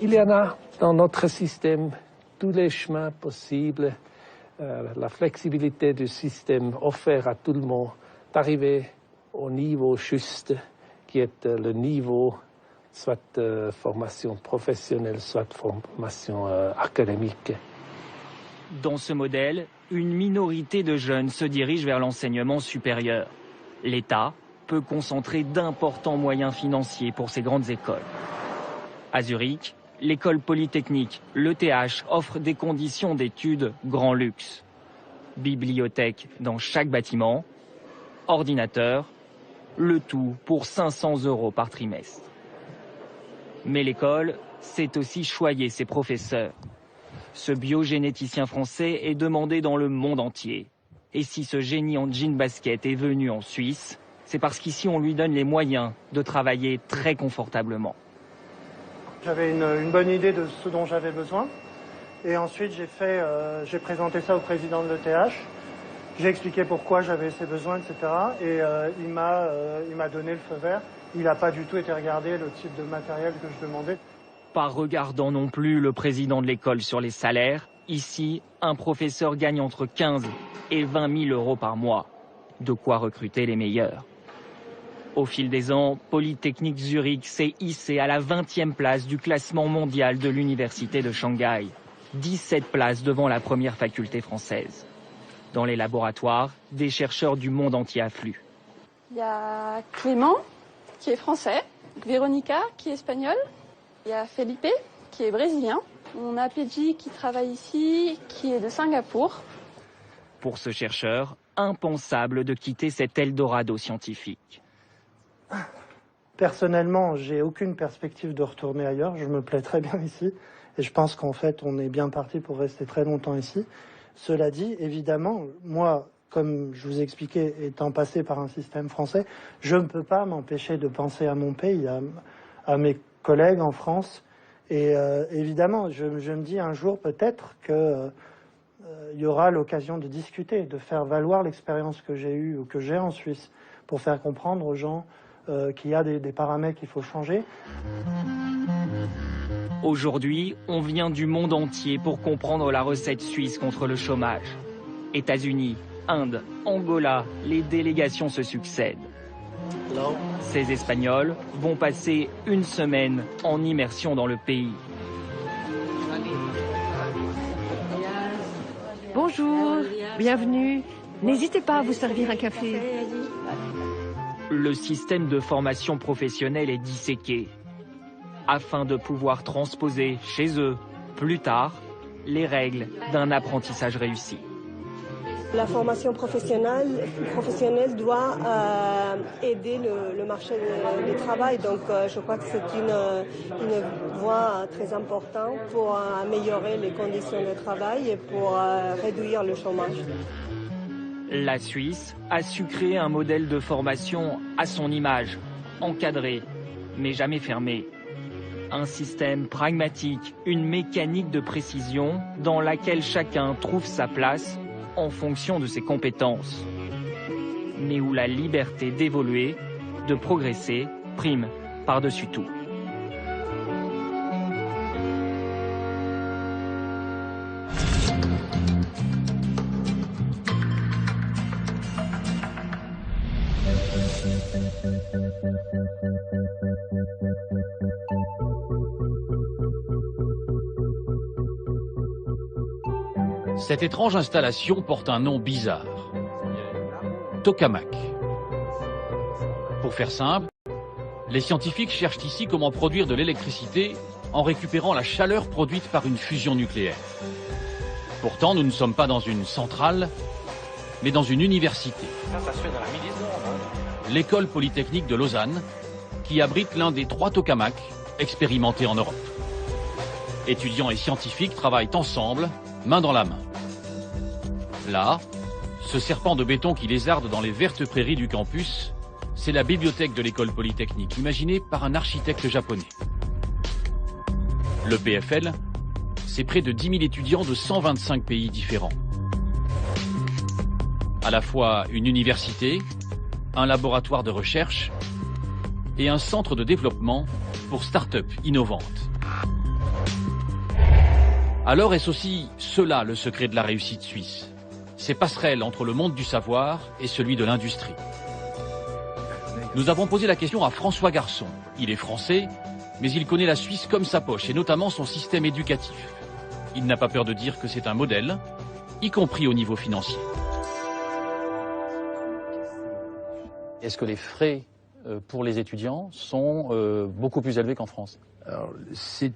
Il y en a dans notre système tous les chemins possibles, la flexibilité du système offert à tout le monde d'arriver au niveau juste, qui est le niveau soit formation professionnelle, soit formation académique. Dans ce modèle, une minorité de jeunes se dirige vers l'enseignement supérieur. L'État peut concentrer d'importants moyens financiers pour ces grandes écoles. À Zurich, l'école polytechnique, l'ETH, offre des conditions d'études grand luxe. Bibliothèque dans chaque bâtiment, ordinateur, le tout pour 500 € par trimestre. Mais l'école sait aussi choyer ses professeurs. Ce biogénéticien français est demandé dans le monde entier. Et si ce génie en jean basket est venu en Suisse, c'est parce qu'ici on lui donne les moyens de travailler très confortablement. J'avais une bonne idée de ce dont j'avais besoin. Et ensuite j'ai présenté ça au président de l'ETH. J'ai expliqué pourquoi j'avais ces besoins, etc. Et il m'a donné le feu vert. Il n'a pas du tout été regardé le type de matériel que je demandais. Pas regardant non plus le président de l'école sur les salaires, ici, un professeur gagne entre 15 et 20 000 € par mois. De quoi recruter les meilleurs. Au fil des ans, Polytechnique Zurich s'est hissé à la 20e place du classement mondial de l'université de Shanghai. 17 places devant la première faculté française. Dans les laboratoires, des chercheurs du monde entier affluent. Il y a Clément, qui est français, Véronica, qui est espagnole. Il y a Felipe, qui est brésilien. On a Pedji, qui travaille ici, qui est de Singapour. Pour ce chercheur, impensable de quitter cet Eldorado scientifique. Personnellement, j'ai aucune perspective de retourner ailleurs. Je me plais très bien ici. Et je pense qu'en fait, on est bien parti pour rester très longtemps ici. Cela dit, évidemment, moi, comme je vous ai expliqué, étant passé par un système français, je ne peux pas m'empêcher de penser à mon pays, à mes collègues en France. Et évidemment, je me dis un jour peut-être qu'il y aura l'occasion de discuter, de faire valoir l'expérience que j'ai eue ou que j'ai en Suisse pour faire comprendre aux gens qu'il y a des paramètres qu'il faut changer. Aujourd'hui, on vient du monde entier pour comprendre la recette suisse contre le chômage. États-Unis, Inde, Angola, les délégations se succèdent. Ces Espagnols vont passer une semaine en immersion dans le pays. Bonjour, bienvenue. N'hésitez pas à vous servir un café. Le système de formation professionnelle est disséqué, afin de pouvoir transposer chez eux, plus tard, les règles d'un apprentissage réussi. La formation professionnelle doit aider le marché du travail. Donc je crois que c'est une voie très importante pour améliorer les conditions de travail et pour réduire le chômage. La Suisse a su créer un modèle de formation à son image, encadré, mais jamais fermé. Un système pragmatique, une mécanique de précision dans laquelle chacun trouve sa place en fonction de ses compétences, mais où la liberté d'évoluer, de progresser, prime par-dessus tout. Cette étrange installation porte un nom bizarre. Tokamak. Pour faire simple, les scientifiques cherchent ici comment produire de l'électricité en récupérant la chaleur produite par une fusion nucléaire. Pourtant, nous ne sommes pas dans une centrale, mais dans une université. Ça se fait dans la mini-seconde. L'école polytechnique de Lausanne, qui abrite l'un des 3 tokamaks expérimentés en Europe. Étudiants et scientifiques travaillent ensemble, main dans la main. Là, Ce serpent de béton qui lézarde dans les vertes prairies du campus, c'est la bibliothèque de l'école polytechnique, imaginée par un architecte japonais. Le PFL, c'est près de 10 000 étudiants de 125 pays différents. À la fois une université, un laboratoire de recherche et un centre de développement pour start-up innovantes. Alors est-ce aussi cela le secret de la réussite suisse? Ces passerelles entre le monde du savoir et celui de l'industrie. Nous avons posé la question à François Garçon. Il est français, mais il connaît la Suisse comme sa poche, et notamment son système éducatif. Il n'a pas peur de dire que c'est un modèle, y compris au niveau financier. Est-ce que les frais pour les étudiants sont beaucoup plus élevés qu'en France? Alors, c'est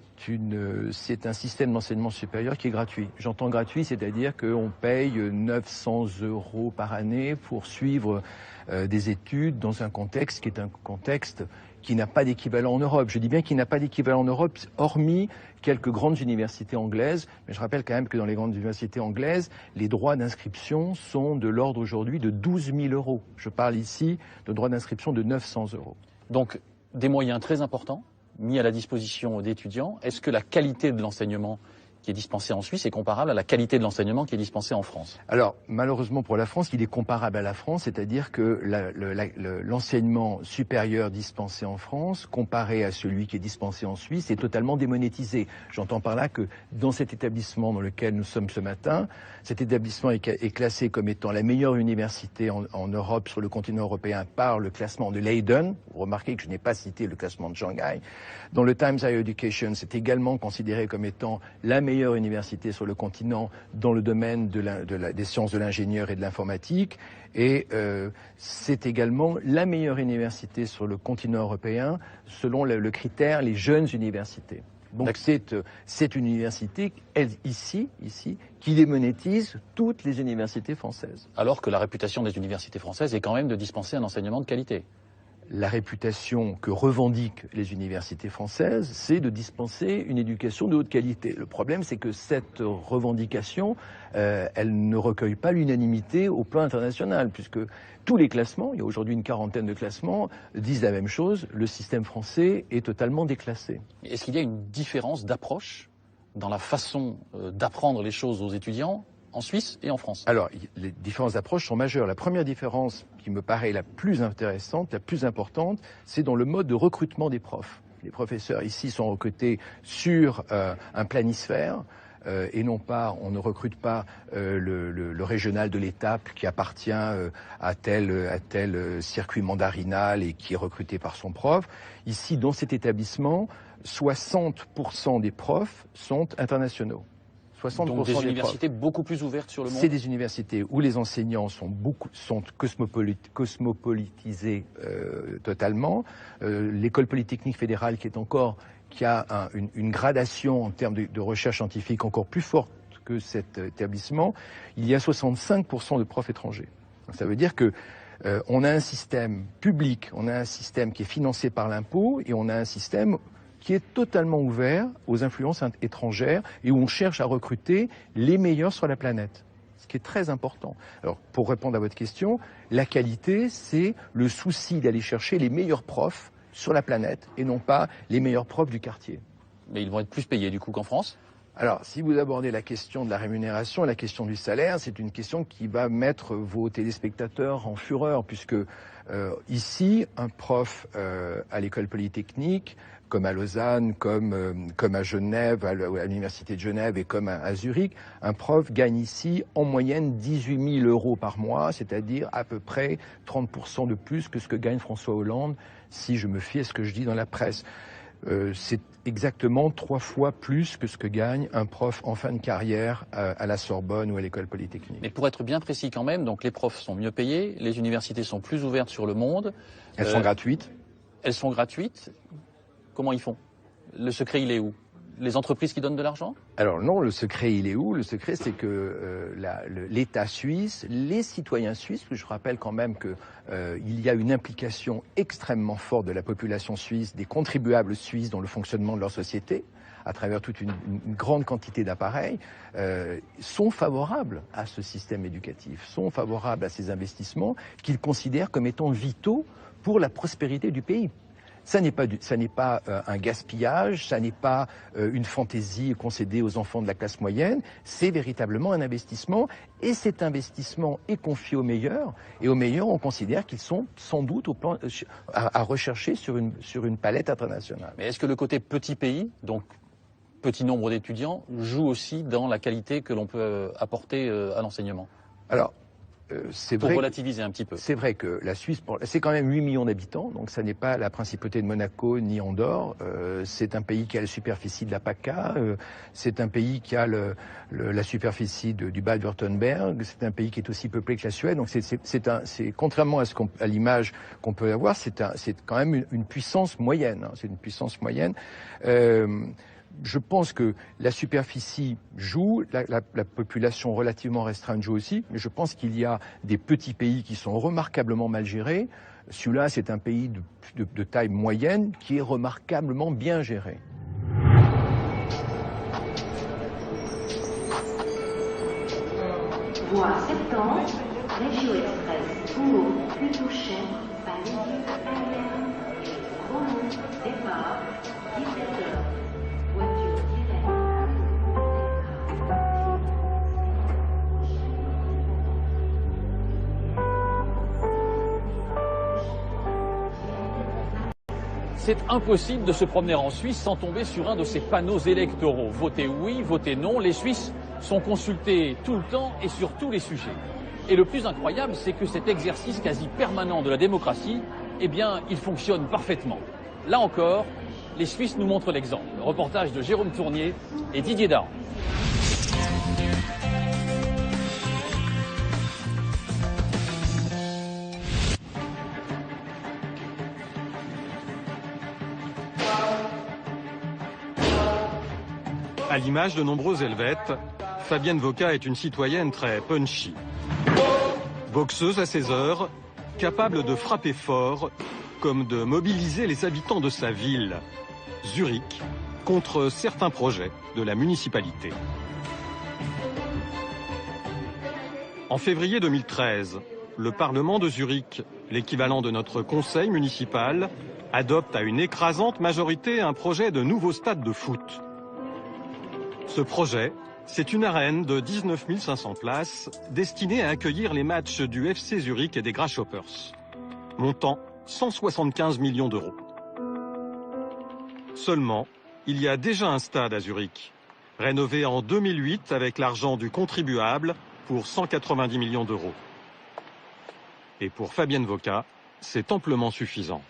un système d'enseignement supérieur qui est gratuit. J'entends gratuit, c'est-à-dire qu'on paye 900 € par année pour suivre des études dans un contexte qui est un contexte qui n'a pas d'équivalent en Europe. Je dis bien qu'il n'a pas d'équivalent en Europe, hormis quelques grandes universités anglaises. Mais je rappelle quand même que dans les grandes universités anglaises, les droits d'inscription sont de l'ordre aujourd'hui de 12 000 €. Je parle ici de droits d'inscription de 900 €. Donc, des moyens très importants mis à la disposition d'étudiants. Est-ce que la qualité de l'enseignement qui est dispensé en Suisse est comparable à la qualité de l'enseignement qui est dispensé en France? Alors, malheureusement pour la France, il est comparable à la France, c'est-à-dire que l'enseignement supérieur dispensé en France, comparé à celui qui est dispensé en Suisse, est totalement démonétisé. J'entends par là que dans cet établissement dans lequel nous sommes ce matin, cet établissement est classé comme étant la meilleure université en Europe, sur le continent européen, par le classement de Leiden. Vous remarquez que je n'ai pas cité le classement de Shanghai. Dans le Times Higher Education, c'est également considéré comme étant la meilleure université sur le continent dans le domaine des sciences de l'ingénieur et de l'informatique. Et c'est également la meilleure université sur le continent européen selon le critère les jeunes universités. Donc c'est une université, ici, qui démonétise toutes les universités françaises. Alors que la réputation des universités françaises est quand même de dispenser un enseignement de qualité. La réputation que revendiquent les universités françaises, c'est de dispenser une éducation de haute qualité. Le problème, c'est que cette revendication, elle ne recueille pas l'unanimité au plan international, puisque tous les classements, il y a aujourd'hui une quarantaine de classements, disent la même chose, le système français est totalement déclassé. Est-ce qu'il y a une différence d'approche dans la façon d'apprendre les choses aux étudiants en Suisse et en France? Alors, les différences d'approche sont majeures. La première différence qui me paraît la plus intéressante, la plus importante, c'est dans le mode de recrutement des profs. Les professeurs ici sont recrutés sur un planisphère et non pas, on ne recrute pas le régional de l'étape qui appartient à tel circuit mandarinal et qui est recruté par son prof. Ici, dans cet établissement, 60% des profs sont internationaux. 60% Donc des universités beaucoup plus ouvertes sur le monde. C'est des universités où les enseignants sont cosmopolitisés totalement. L'école polytechnique fédérale qui a une gradation en termes de recherche scientifique encore plus forte que cet établissement, il y a 65% de profs étrangers. Donc ça veut dire que on a un système public, on a un système qui est financé par l'impôt et on a un système qui est totalement ouvert aux influences étrangères et où on cherche à recruter les meilleurs sur la planète, ce qui est très important. Alors, pour répondre à votre question, la qualité, c'est le souci d'aller chercher les meilleurs profs sur la planète et non pas les meilleurs profs du quartier. Mais ils vont être plus payés du coup qu'en France? Alors, si vous abordez la question de la rémunération et la question du salaire, c'est une question qui va mettre vos téléspectateurs en fureur, puisque ici, un prof à l'école polytechnique, comme à Lausanne, comme à Genève, à l'université de Genève et comme à Zurich, un prof gagne ici en moyenne 18 000 € par mois, c'est-à-dire à peu près 30% de plus que ce que gagne François Hollande, si je me fie à ce que je dis dans la presse. C'est exactement 3 fois plus que ce que gagne un prof en fin de carrière à la Sorbonne ou à l'école polytechnique. Mais pour être bien précis quand même, donc les profs sont mieux payés, les universités sont plus ouvertes sur le monde. Elles sont gratuites. Elles sont gratuites. Comment ils font? Le secret, il est où? les entreprises qui donnent de l'argent? Alors non, le secret, il est où? Le secret, c'est que l'État suisse, les citoyens suisses, je rappelle quand même qu'il y a une implication extrêmement forte de la population suisse, des contribuables suisses dans le fonctionnement de leur société, à travers toute une grande quantité d'appareils, sont favorables à ce système éducatif, sont favorables à ces investissements qu'ils considèrent comme étant vitaux pour la prospérité du pays. Ça n'est pas un gaspillage, ça n'est pas une fantaisie concédée aux enfants de la classe moyenne, c'est véritablement un investissement, et cet investissement est confié aux meilleurs, et aux meilleurs on considère qu'ils sont sans doute à rechercher sur une palette internationale. Mais est-ce que le côté petit pays, donc petit nombre d'étudiants, joue aussi dans la qualité que l'on peut apporter à l'enseignement? Alors, pour relativiser un petit peu. C'est vrai que la Suisse, c'est quand même 8 millions d'habitants, donc ça n'est pas la principauté de Monaco ni Andorre. C'est un pays qui a la superficie de la PACA, c'est un pays qui a la superficie du Bade-Württemberg, c'est un pays qui est aussi peuplé que la Suède. Donc c'est contrairement à l'image qu'on peut avoir, c'est quand même une puissance moyenne. C'est une puissance moyenne. Je pense que la superficie joue, la population relativement restreinte joue aussi, mais je pense qu'il y a des petits pays qui sont remarquablement mal gérés. Celui-là, c'est un pays de taille moyenne qui est remarquablement bien géré. Voie 70, Régio Express, pour plutôt cher, Paris, Aglen, Rouen, départ, 17h. C'est impossible de se promener en Suisse sans tomber sur un de ces panneaux électoraux. Votez oui, votez non. Les Suisses sont consultés tout le temps et sur tous les sujets. Et le plus incroyable, c'est que cet exercice quasi permanent de la démocratie, eh bien, il fonctionne parfaitement. Là encore, les Suisses nous montrent l'exemple. Le reportage de Jérôme Tournier et Didier Dahan. À l'image de nombreux Helvètes, Fabienne Voka est une citoyenne très punchy. Boxeuse à ses heures, capable de frapper fort, comme de mobiliser les habitants de sa ville, Zurich, contre certains projets de la municipalité. En février 2013, le Parlement de Zurich, l'équivalent de notre conseil municipal, adopte à une écrasante majorité un projet de nouveau stade de foot. Ce projet, c'est une arène de 19 500 places destinée à accueillir les matchs du FC Zurich et des Grasshoppers, montant 175 millions d'euros. Seulement, il y a déjà un stade à Zurich, rénové en 2008 avec l'argent du contribuable pour 190 millions d'euros. Et pour Fabienne Voka, c'est amplement suffisant.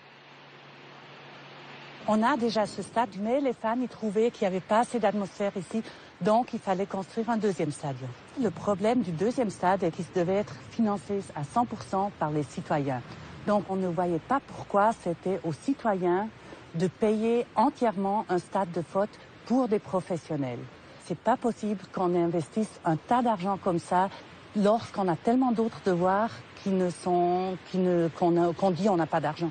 On a déjà ce stade, mais les fans y trouvaient qu'il n'y avait pas assez d'atmosphère ici, donc il fallait construire un deuxième stade. Le problème du deuxième stade est qu'il devait être financé à 100% par les citoyens. Donc on ne voyait pas pourquoi c'était aux citoyens de payer entièrement un stade de foot pour des professionnels. C'est pas possible qu'on investisse un tas d'argent comme ça lorsqu'on a tellement d'autres devoirs qu'on dit on n'a pas d'argent.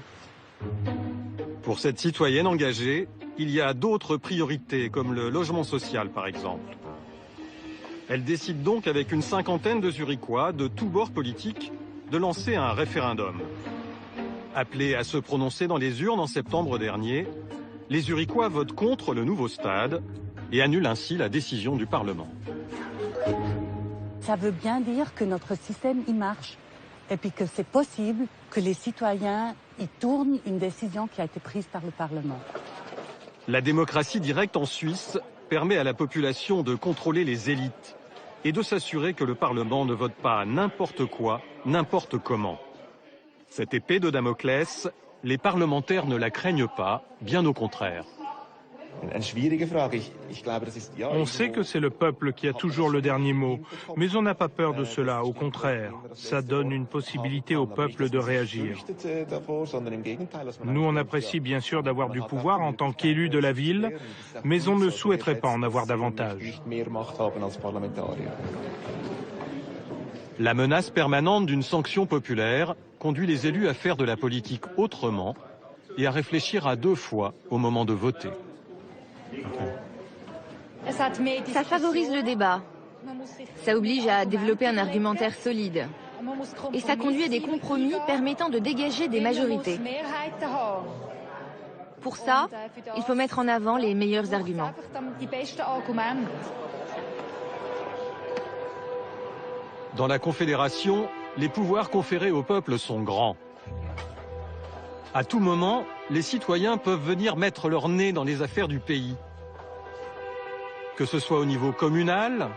Pour cette citoyenne engagée, il y a d'autres priorités, comme le logement social par exemple. Elle décide donc avec une cinquantaine de Zurichois de tous bords politiques de lancer un référendum. Appelés à se prononcer dans les urnes en septembre dernier, les Zurichois votent contre le nouveau stade et annulent ainsi la décision du Parlement. Ça veut bien dire que notre système y marche et puis que c'est possible que les citoyens y tournent une décision qui a été prise par le Parlement. La démocratie directe en Suisse permet à la population de contrôler les élites et de s'assurer que le Parlement ne vote pas n'importe quoi, n'importe comment. Cette épée de Damoclès, les parlementaires ne la craignent pas, bien au contraire. On sait que c'est le peuple qui a toujours le dernier mot, mais on n'a pas peur de cela, au contraire. Ça donne une possibilité au peuple de réagir. Nous, on apprécie bien sûr d'avoir du pouvoir en tant qu'élus de la ville, mais on ne souhaiterait pas en avoir davantage. La menace permanente d'une sanction populaire conduit les élus à faire de la politique autrement et à réfléchir à 2 fois au moment de voter. Ça favorise le débat. Ça oblige à développer un argumentaire solide. Et ça conduit à des compromis permettant de dégager des majorités. Pour ça, il faut mettre en avant les meilleurs arguments. Dans la Confédération, les pouvoirs conférés au peuple sont grands. À tout moment, les citoyens peuvent venir mettre leur nez dans les affaires du pays. Que ce soit au niveau communal,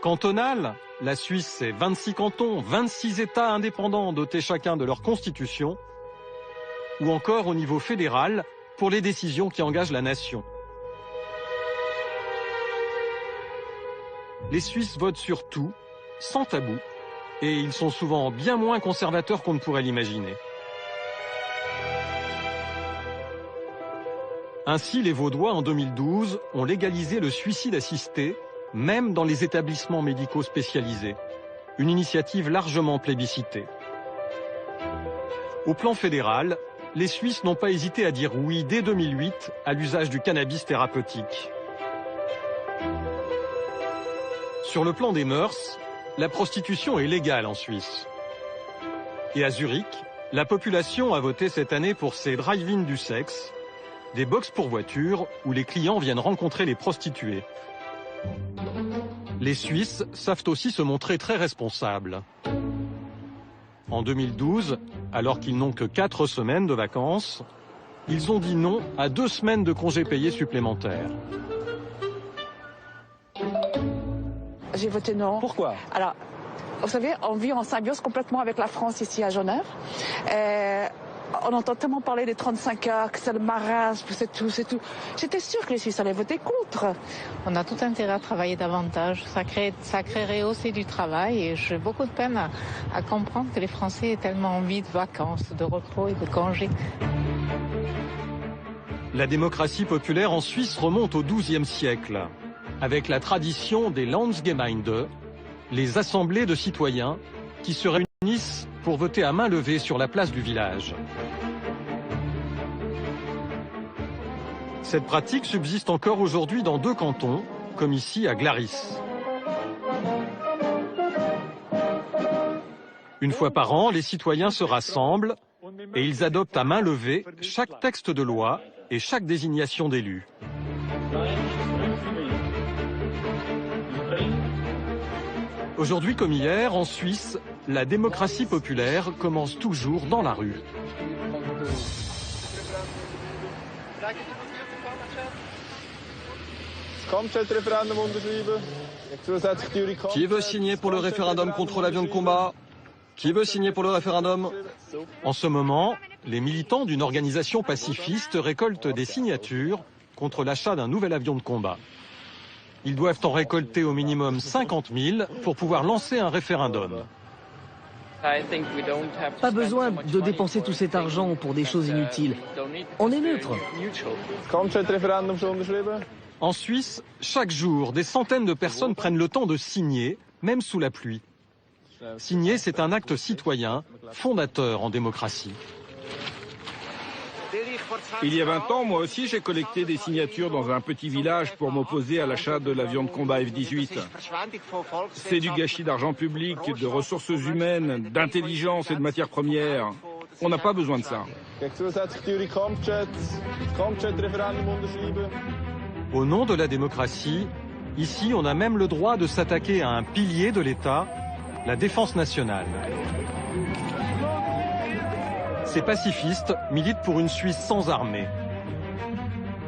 cantonal, la Suisse c'est 26 cantons, 26 États indépendants dotés chacun de leur constitution, ou encore au niveau fédéral pour les décisions qui engagent la nation. Les Suisses votent sur tout, sans tabou, et ils sont souvent bien moins conservateurs qu'on ne pourrait l'imaginer. Ainsi, les Vaudois, en 2012, ont légalisé le suicide assisté, même dans les établissements médicaux spécialisés. Une initiative largement plébiscitée. Au plan fédéral, les Suisses n'ont pas hésité à dire oui dès 2008 à l'usage du cannabis thérapeutique. Sur le plan des mœurs, la prostitution est légale en Suisse. Et à Zurich, la population a voté cette année pour ces drive-in du sexe, des box pour voitures où les clients viennent rencontrer les prostituées. Les Suisses savent aussi se montrer très responsables. En 2012, alors qu'ils n'ont que 4 semaines de vacances, ils ont dit non à 2 semaines de congés payés supplémentaires. J'ai voté non. Pourquoi? Alors, vous savez, on vit en symbiose complètement avec la France ici à Genève. On entend tellement parler des 35 heures, que c'est le marasme, c'est tout. J'étais sûre que les Suisses allaient voter contre. On a tout intérêt à travailler davantage. Ça créerait aussi du travail et j'ai beaucoup de peine à comprendre que les Français aient tellement envie de vacances, de repos et de congés. La démocratie populaire en Suisse remonte au XIIe siècle, avec la tradition des Landsgemeinde, les assemblées de citoyens qui se réunissent pour voter à main levée sur la place du village. Cette pratique subsiste encore aujourd'hui dans 2 cantons, comme ici à Glaris. Une fois par an, les citoyens se rassemblent et ils adoptent à main levée chaque texte de loi et chaque désignation d'élus. Aujourd'hui comme hier, en Suisse, la démocratie populaire commence toujours dans la rue. Qui veut signer pour le référendum contre l'avion de combat? Qui veut signer pour le référendum? En ce moment, les militants d'une organisation pacifiste récoltent des signatures contre l'achat d'un nouvel avion de combat. Ils doivent en récolter au minimum 50 000 pour pouvoir lancer un référendum. Pas besoin de dépenser tout cet argent pour des choses inutiles. On est neutre. En Suisse, chaque jour, des centaines de personnes prennent le temps de signer, même sous la pluie. Signer, c'est un acte citoyen, fondateur en démocratie. Il y a 20 ans, moi aussi, j'ai collecté des signatures dans un petit village pour m'opposer à l'achat de l'avion de combat F-18. C'est du gâchis d'argent public, de ressources humaines, d'intelligence et de matières premières. On n'a pas besoin de ça. Au nom de la démocratie, ici, on a même le droit de s'attaquer à un pilier de l'État, la défense nationale. Ces pacifistes militent pour une Suisse sans armée,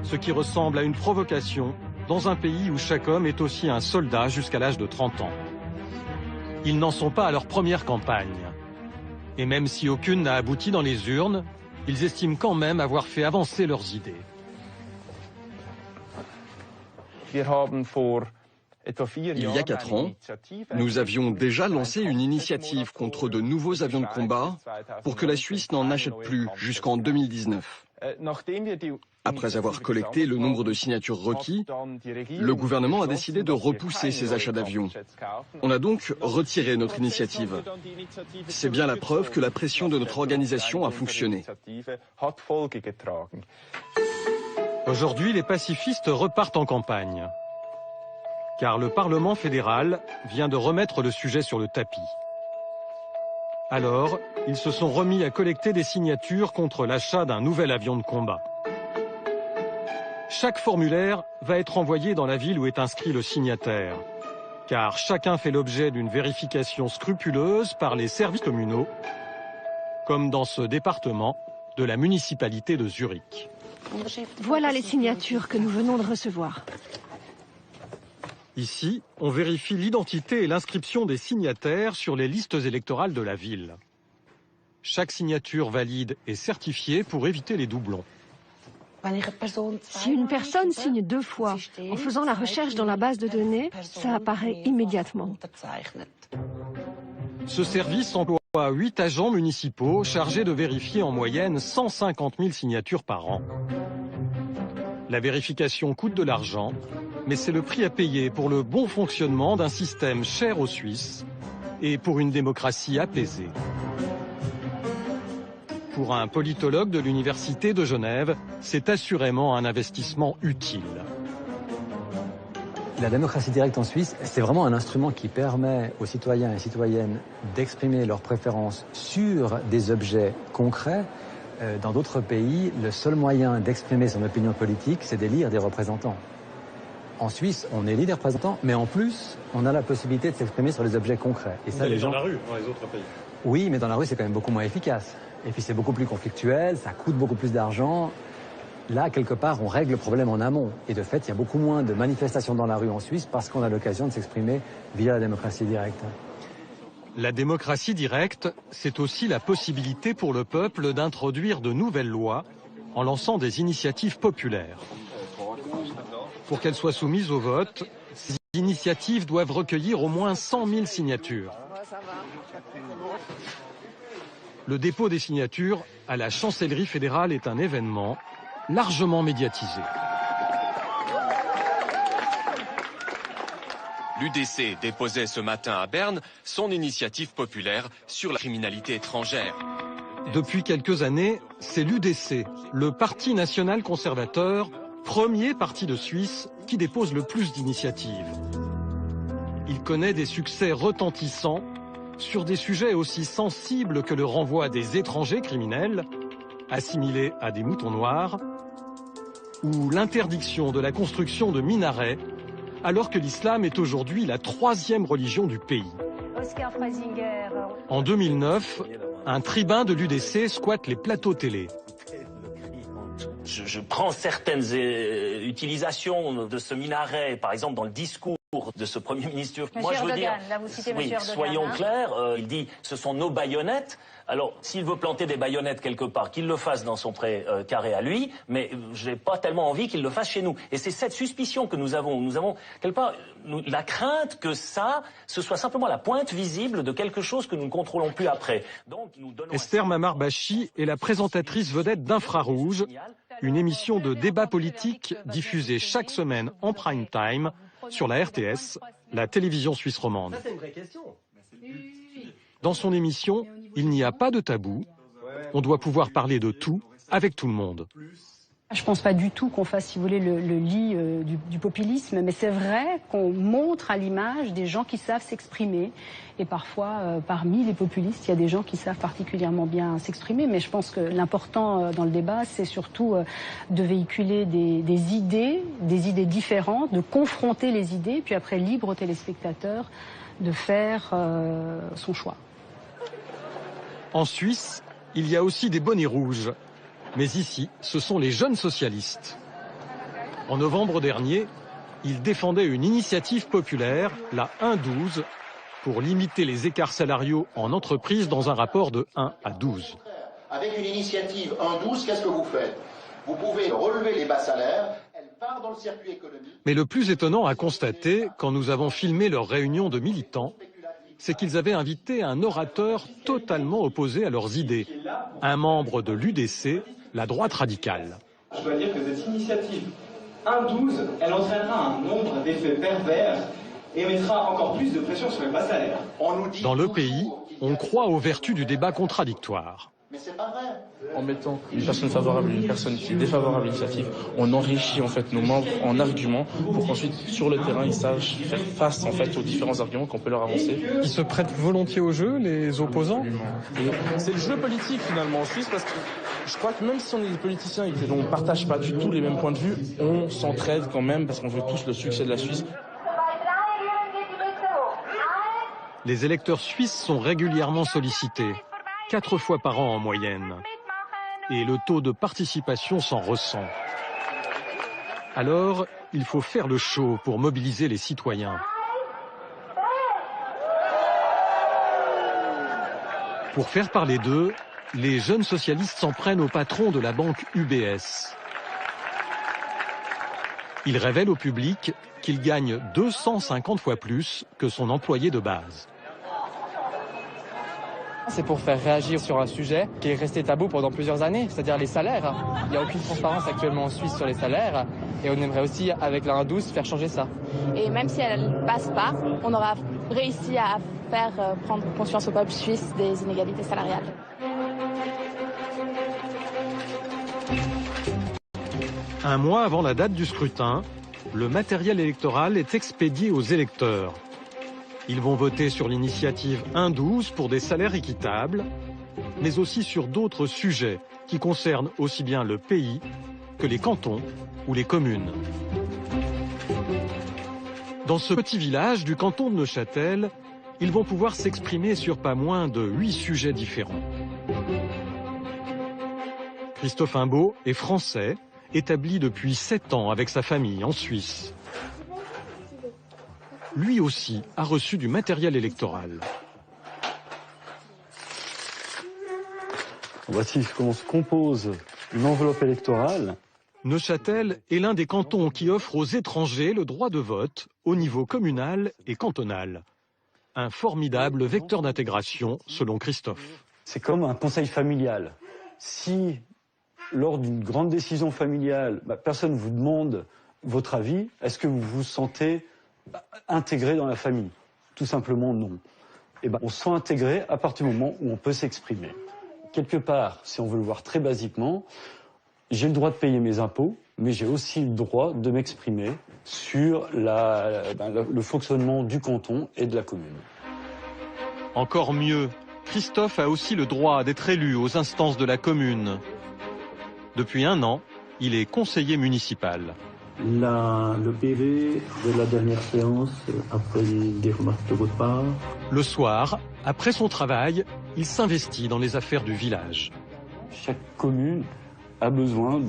ce qui ressemble à une provocation dans un pays où chaque homme est aussi un soldat jusqu'à l'âge de 30 ans. Ils n'en sont pas à leur première campagne. Et même si aucune n'a abouti dans les urnes, ils estiment quand même avoir fait avancer leurs idées. Il y a 4 ans, nous avions déjà lancé une initiative contre de nouveaux avions de combat pour que la Suisse n'en achète plus jusqu'en 2019. Après avoir collecté le nombre de signatures requis, le gouvernement a décidé de repousser ces achats d'avions. On a donc retiré notre initiative. C'est bien la preuve que la pression de notre organisation a fonctionné. Aujourd'hui, les pacifistes repartent en campagne. Car le Parlement fédéral vient de remettre le sujet sur le tapis. Alors, ils se sont remis à collecter des signatures contre l'achat d'un nouvel avion de combat. Chaque formulaire va être envoyé dans la ville où est inscrit le signataire, car chacun fait l'objet d'une vérification scrupuleuse par les services communaux, comme dans ce département de la municipalité de Zurich. Voilà les signatures que nous venons de recevoir. Ici, on vérifie l'identité et l'inscription des signataires sur les listes électorales de la ville. Chaque signature valide est certifiée pour éviter les doublons. Si une personne signe 2 fois en faisant la recherche dans la base de données, ça apparaît immédiatement. Ce service emploie 8 agents municipaux chargés de vérifier en moyenne 150 000 signatures par an. La vérification coûte de l'argent, mais c'est le prix à payer pour le bon fonctionnement d'un système cher aux Suisses et pour une démocratie apaisée. Pour un politologue de l'Université de Genève, c'est assurément un investissement utile. La démocratie directe en Suisse, c'est vraiment un instrument qui permet aux citoyens et citoyennes d'exprimer leurs préférences sur des objets concrets. Dans d'autres pays, le seul moyen d'exprimer son opinion politique, c'est d'élire des représentants. En Suisse, on élit des représentants, mais en plus, on a la possibilité de s'exprimer sur les objets concrets. Et ça, les gens dans la rue, dans les autres pays. Oui, mais dans la rue, c'est quand même beaucoup moins efficace. Et puis c'est beaucoup plus conflictuel, ça coûte beaucoup plus d'argent. Là, quelque part, on règle le problème en amont. Et de fait, il y a beaucoup moins de manifestations dans la rue en Suisse parce qu'on a l'occasion de s'exprimer via la démocratie directe. La démocratie directe, c'est aussi la possibilité pour le peuple d'introduire de nouvelles lois en lançant des initiatives populaires. Pour qu'elles soient soumises au vote, ces initiatives doivent recueillir au moins 100 000 signatures. Le dépôt des signatures à la chancellerie fédérale est un événement largement médiatisé. L'UDC déposait ce matin à Berne son initiative populaire sur la criminalité étrangère. Depuis quelques années, c'est l'UDC, le Parti national conservateur, premier parti de Suisse qui dépose le plus d'initiatives. Il connaît des succès retentissants sur des sujets aussi sensibles que le renvoi des étrangers criminels, assimilés à des moutons noirs, ou l'interdiction de la construction de minarets, alors que l'islam est aujourd'hui la 3e religion du pays. En 2009, un tribun de l'UDC squatte les plateaux télé. Je prends certaines utilisations de ce minaret, par exemple dans le discours de ce Premier ministre. Moi, je veux dire, là, vous citez oui, Erdogan, soyons clairs, il dit ce sont nos baïonnettes. Alors, s'il veut planter des baïonnettes quelque part, qu'il le fasse dans son pré carré à lui, mais je n'ai pas tellement envie qu'il le fasse chez nous. Et c'est cette suspicion que nous avons. Nous avons, quelque part, la crainte que ce soit simplement la pointe visible de quelque chose que nous ne contrôlons plus après. Donc, nous donnons Esther Mamar-Bachi est la présentatrice vedette d'Infrarouge, une émission de débat politique diffusée chaque semaine en prime time sur la RTS, la télévision suisse romande. Dans son émission, il n'y a pas de tabou. On doit pouvoir parler de tout avec tout le monde. Je ne pense pas du tout qu'on fasse, si vous voulez, le lit du populisme, mais c'est vrai qu'on montre à l'image des gens qui savent s'exprimer. Et parfois, parmi les populistes, il y a des gens qui savent particulièrement bien s'exprimer. Mais je pense que l'important dans le débat, c'est surtout de véhiculer des idées différentes, de confronter les idées, puis après, libre au téléspectateur de faire son choix. En Suisse, il y a aussi des bonnets rouges. Mais ici, ce sont les jeunes socialistes. En novembre dernier, ils défendaient une initiative populaire, la 1-12, pour limiter les écarts salariaux en entreprise dans un rapport de 1 à 12. Avec une initiative 1-12, qu'est-ce que vous faites? Vous pouvez relever les bas salaires. Mais le plus étonnant à constater, quand nous avons filmé leur réunion de militants, c'est qu'ils avaient invité un orateur totalement opposé à leurs idées, un membre de l'UDC, la droite radicale. Je dois dire que cette initiative 1-12, elle entraînera un nombre d'effets pervers et mettra encore plus de pression sur les bas salaires. Dans le pays, on croit aux vertus du débat contradictoire. Mais c'est pas vrai. En mettant une personne favorable et une personne qui est défavorable à l'initiative, on enrichit en fait nos membres en arguments pour qu'ensuite sur le terrain ils sachent faire face en fait aux différents arguments qu'on peut leur avancer. Ils se prêtent volontiers au jeu, les opposants. C'est le jeu politique finalement en Suisse parce que je crois que même si on est des politiciens et qu'on ne partage pas du tout les mêmes points de vue, on s'entraide quand même parce qu'on veut tous le succès de la Suisse. Les électeurs suisses sont régulièrement sollicités, 4 fois par an en moyenne. Et le taux de participation s'en ressent. Alors, il faut faire le show pour mobiliser les citoyens. Pour faire parler d'eux, les jeunes socialistes s'en prennent au patron de la banque UBS. Ils révèlent au public qu'il gagne 250 fois plus que son employé de base. C'est pour faire réagir sur un sujet qui est resté tabou pendant plusieurs années, c'est-à-dire les salaires. Il n'y a aucune transparence actuellement en Suisse sur les salaires et on aimerait aussi, avec la 1-12, faire changer ça. Et même si elle ne passe pas, on aura réussi à faire prendre conscience au peuple suisse des inégalités salariales. Un mois avant la date du scrutin, le matériel électoral est expédié aux électeurs. Ils vont voter sur l'initiative 1-12 pour des salaires équitables, mais aussi sur d'autres sujets qui concernent aussi bien le pays que les cantons ou les communes. Dans ce petit village du canton de Neuchâtel, ils vont pouvoir s'exprimer sur pas moins de 8 sujets différents. Christophe Imbaud est français, établi depuis 7 ans avec sa famille en Suisse. Lui aussi a reçu du matériel électoral. Voici comment se compose une enveloppe électorale. Neuchâtel est l'un des cantons qui offre aux étrangers le droit de vote au niveau communal et cantonal. Un formidable vecteur d'intégration, selon Christophe. C'est comme un conseil familial. Si, lors d'une grande décision familiale, personne ne vous demande votre avis, est-ce que vous vous sentez intégré dans la famille? Tout simplement non. On se sent intégré à partir du moment où on peut s'exprimer. Quelque part, si on veut le voir très basiquement, j'ai le droit de payer mes impôts, mais j'ai aussi le droit de m'exprimer sur le fonctionnement du canton et de la commune. Encore mieux, Christophe a aussi le droit d'être élu aux instances de la commune. Depuis 1 an, il est conseiller municipal. Le PV de la dernière séance, après des remarques de votre part. Le soir, après son travail, il s'investit dans les affaires du village. Chaque commune a besoin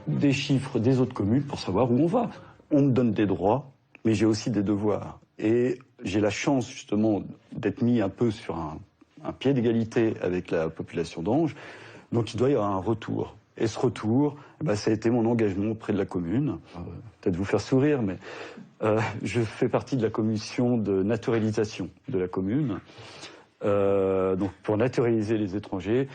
des chiffres des autres communes pour savoir où on va. On me donne des droits, mais j'ai aussi des devoirs. Et j'ai la chance justement d'être mis un peu sur un pied d'égalité avec la population d'Ange, donc il doit y avoir un retour. Et ce retour, ça a été mon engagement auprès de la commune. Peut-être vous faire sourire, mais je fais partie de la commission de naturalisation de la commune. Donc pour naturaliser les étrangers,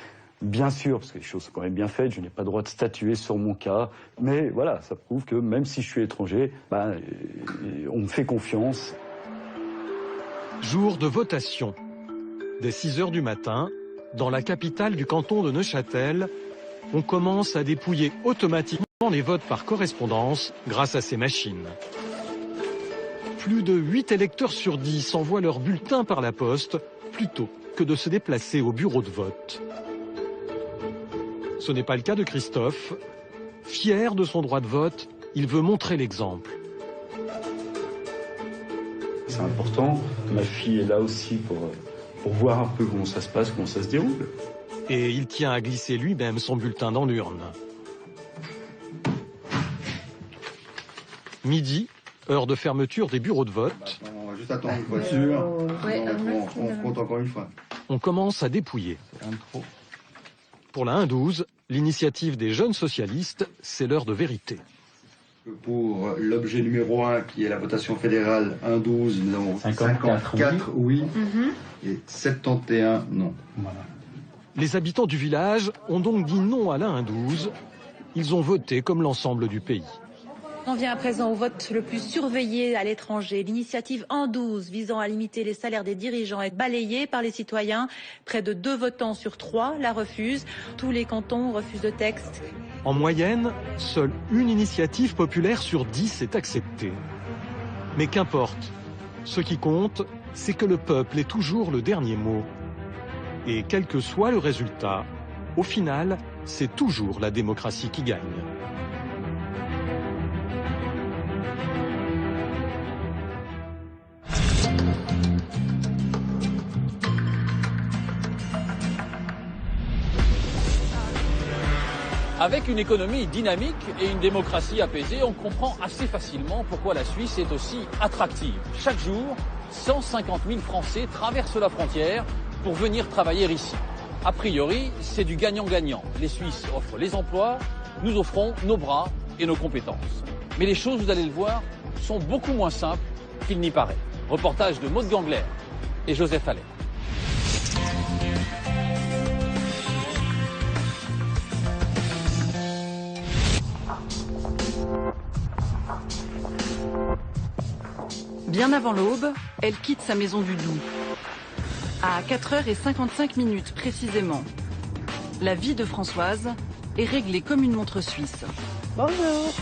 bien sûr, parce que les choses sont quand même bien faites, je n'ai pas le droit de statuer sur mon cas. Mais voilà, ça prouve que même si je suis étranger, on me fait confiance. Jour de votation. Dès 6 h du matin, dans la capitale du canton de Neuchâtel, on commence à dépouiller automatiquement les votes par correspondance grâce à ces machines. Plus de 8 électeurs sur 10 envoient leur bulletin par la poste plutôt que de se déplacer au bureau de vote. Ce n'est pas le cas de Christophe. Fier de son droit de vote, il veut montrer l'exemple. C'est important, ma fille est là aussi pour voir un peu comment ça se passe, comment ça se déroule. Et il tient à glisser lui-même son bulletin dans l'urne. Midi, heure de fermeture des bureaux de vote. On va juste attendre une voiture. On compte encore une fois. On commence à dépouiller. Pour la 1-12, l'initiative des jeunes socialistes, c'est l'heure de vérité. Pour l'objet numéro 1, qui est la votation fédérale 1-12, nous avons 54 oui, et 71 non. Voilà. Les habitants du village ont donc dit non à la 1-12. Ils ont voté comme l'ensemble du pays. On vient à présent au vote le plus surveillé à l'étranger. L'initiative 1-12 visant à limiter les salaires des dirigeants est balayée par les citoyens. Près de 2 votants sur 3 la refusent. Tous les cantons refusent le texte. En moyenne, seule une initiative populaire sur 10 est acceptée. Mais qu'importe, ce qui compte, c'est que le peuple ait toujours le dernier mot. Et quel que soit le résultat, au final, c'est toujours la démocratie qui gagne. Avec une économie dynamique et une démocratie apaisée, on comprend assez facilement pourquoi la Suisse est aussi attractive. Chaque jour, 150 000 Français traversent la frontière pour venir travailler ici. A priori, c'est du gagnant-gagnant. Les Suisses offrent les emplois, nous offrons nos bras et nos compétences. Mais les choses, vous allez le voir, sont beaucoup moins simples qu'il n'y paraît. Reportage de Maud Gangler et Joseph Allais. Bien avant l'aube, elle quitte sa maison du Doubs. À 4h55 précisément, la vie de Françoise est réglée comme une montre suisse. Bonjour.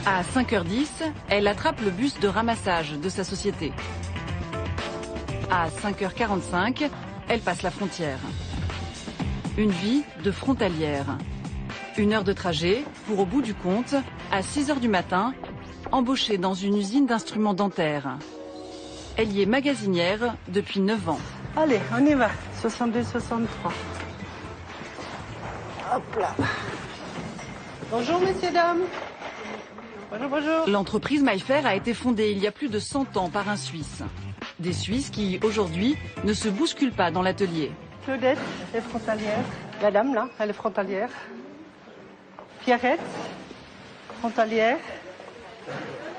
À 5h10, elle attrape le bus de ramassage de sa société. À 5h45, elle passe la frontière. Une vie de frontalière. 1 heure de trajet pour, au bout du compte, à 6h du matin, embauchée dans une usine d'instruments dentaires. Elle y est magasinière depuis 9 ans. Allez, on y va. 62-63. Hop là. Bonjour, messieurs, dames. Bonjour, bonjour. L'entreprise Maillefer a été fondée il y a plus de 100 ans par un Suisse. Des Suisses qui, aujourd'hui, ne se bousculent pas dans l'atelier. Claudette est frontalière. La dame, là, elle est frontalière. Pierrette, frontalière.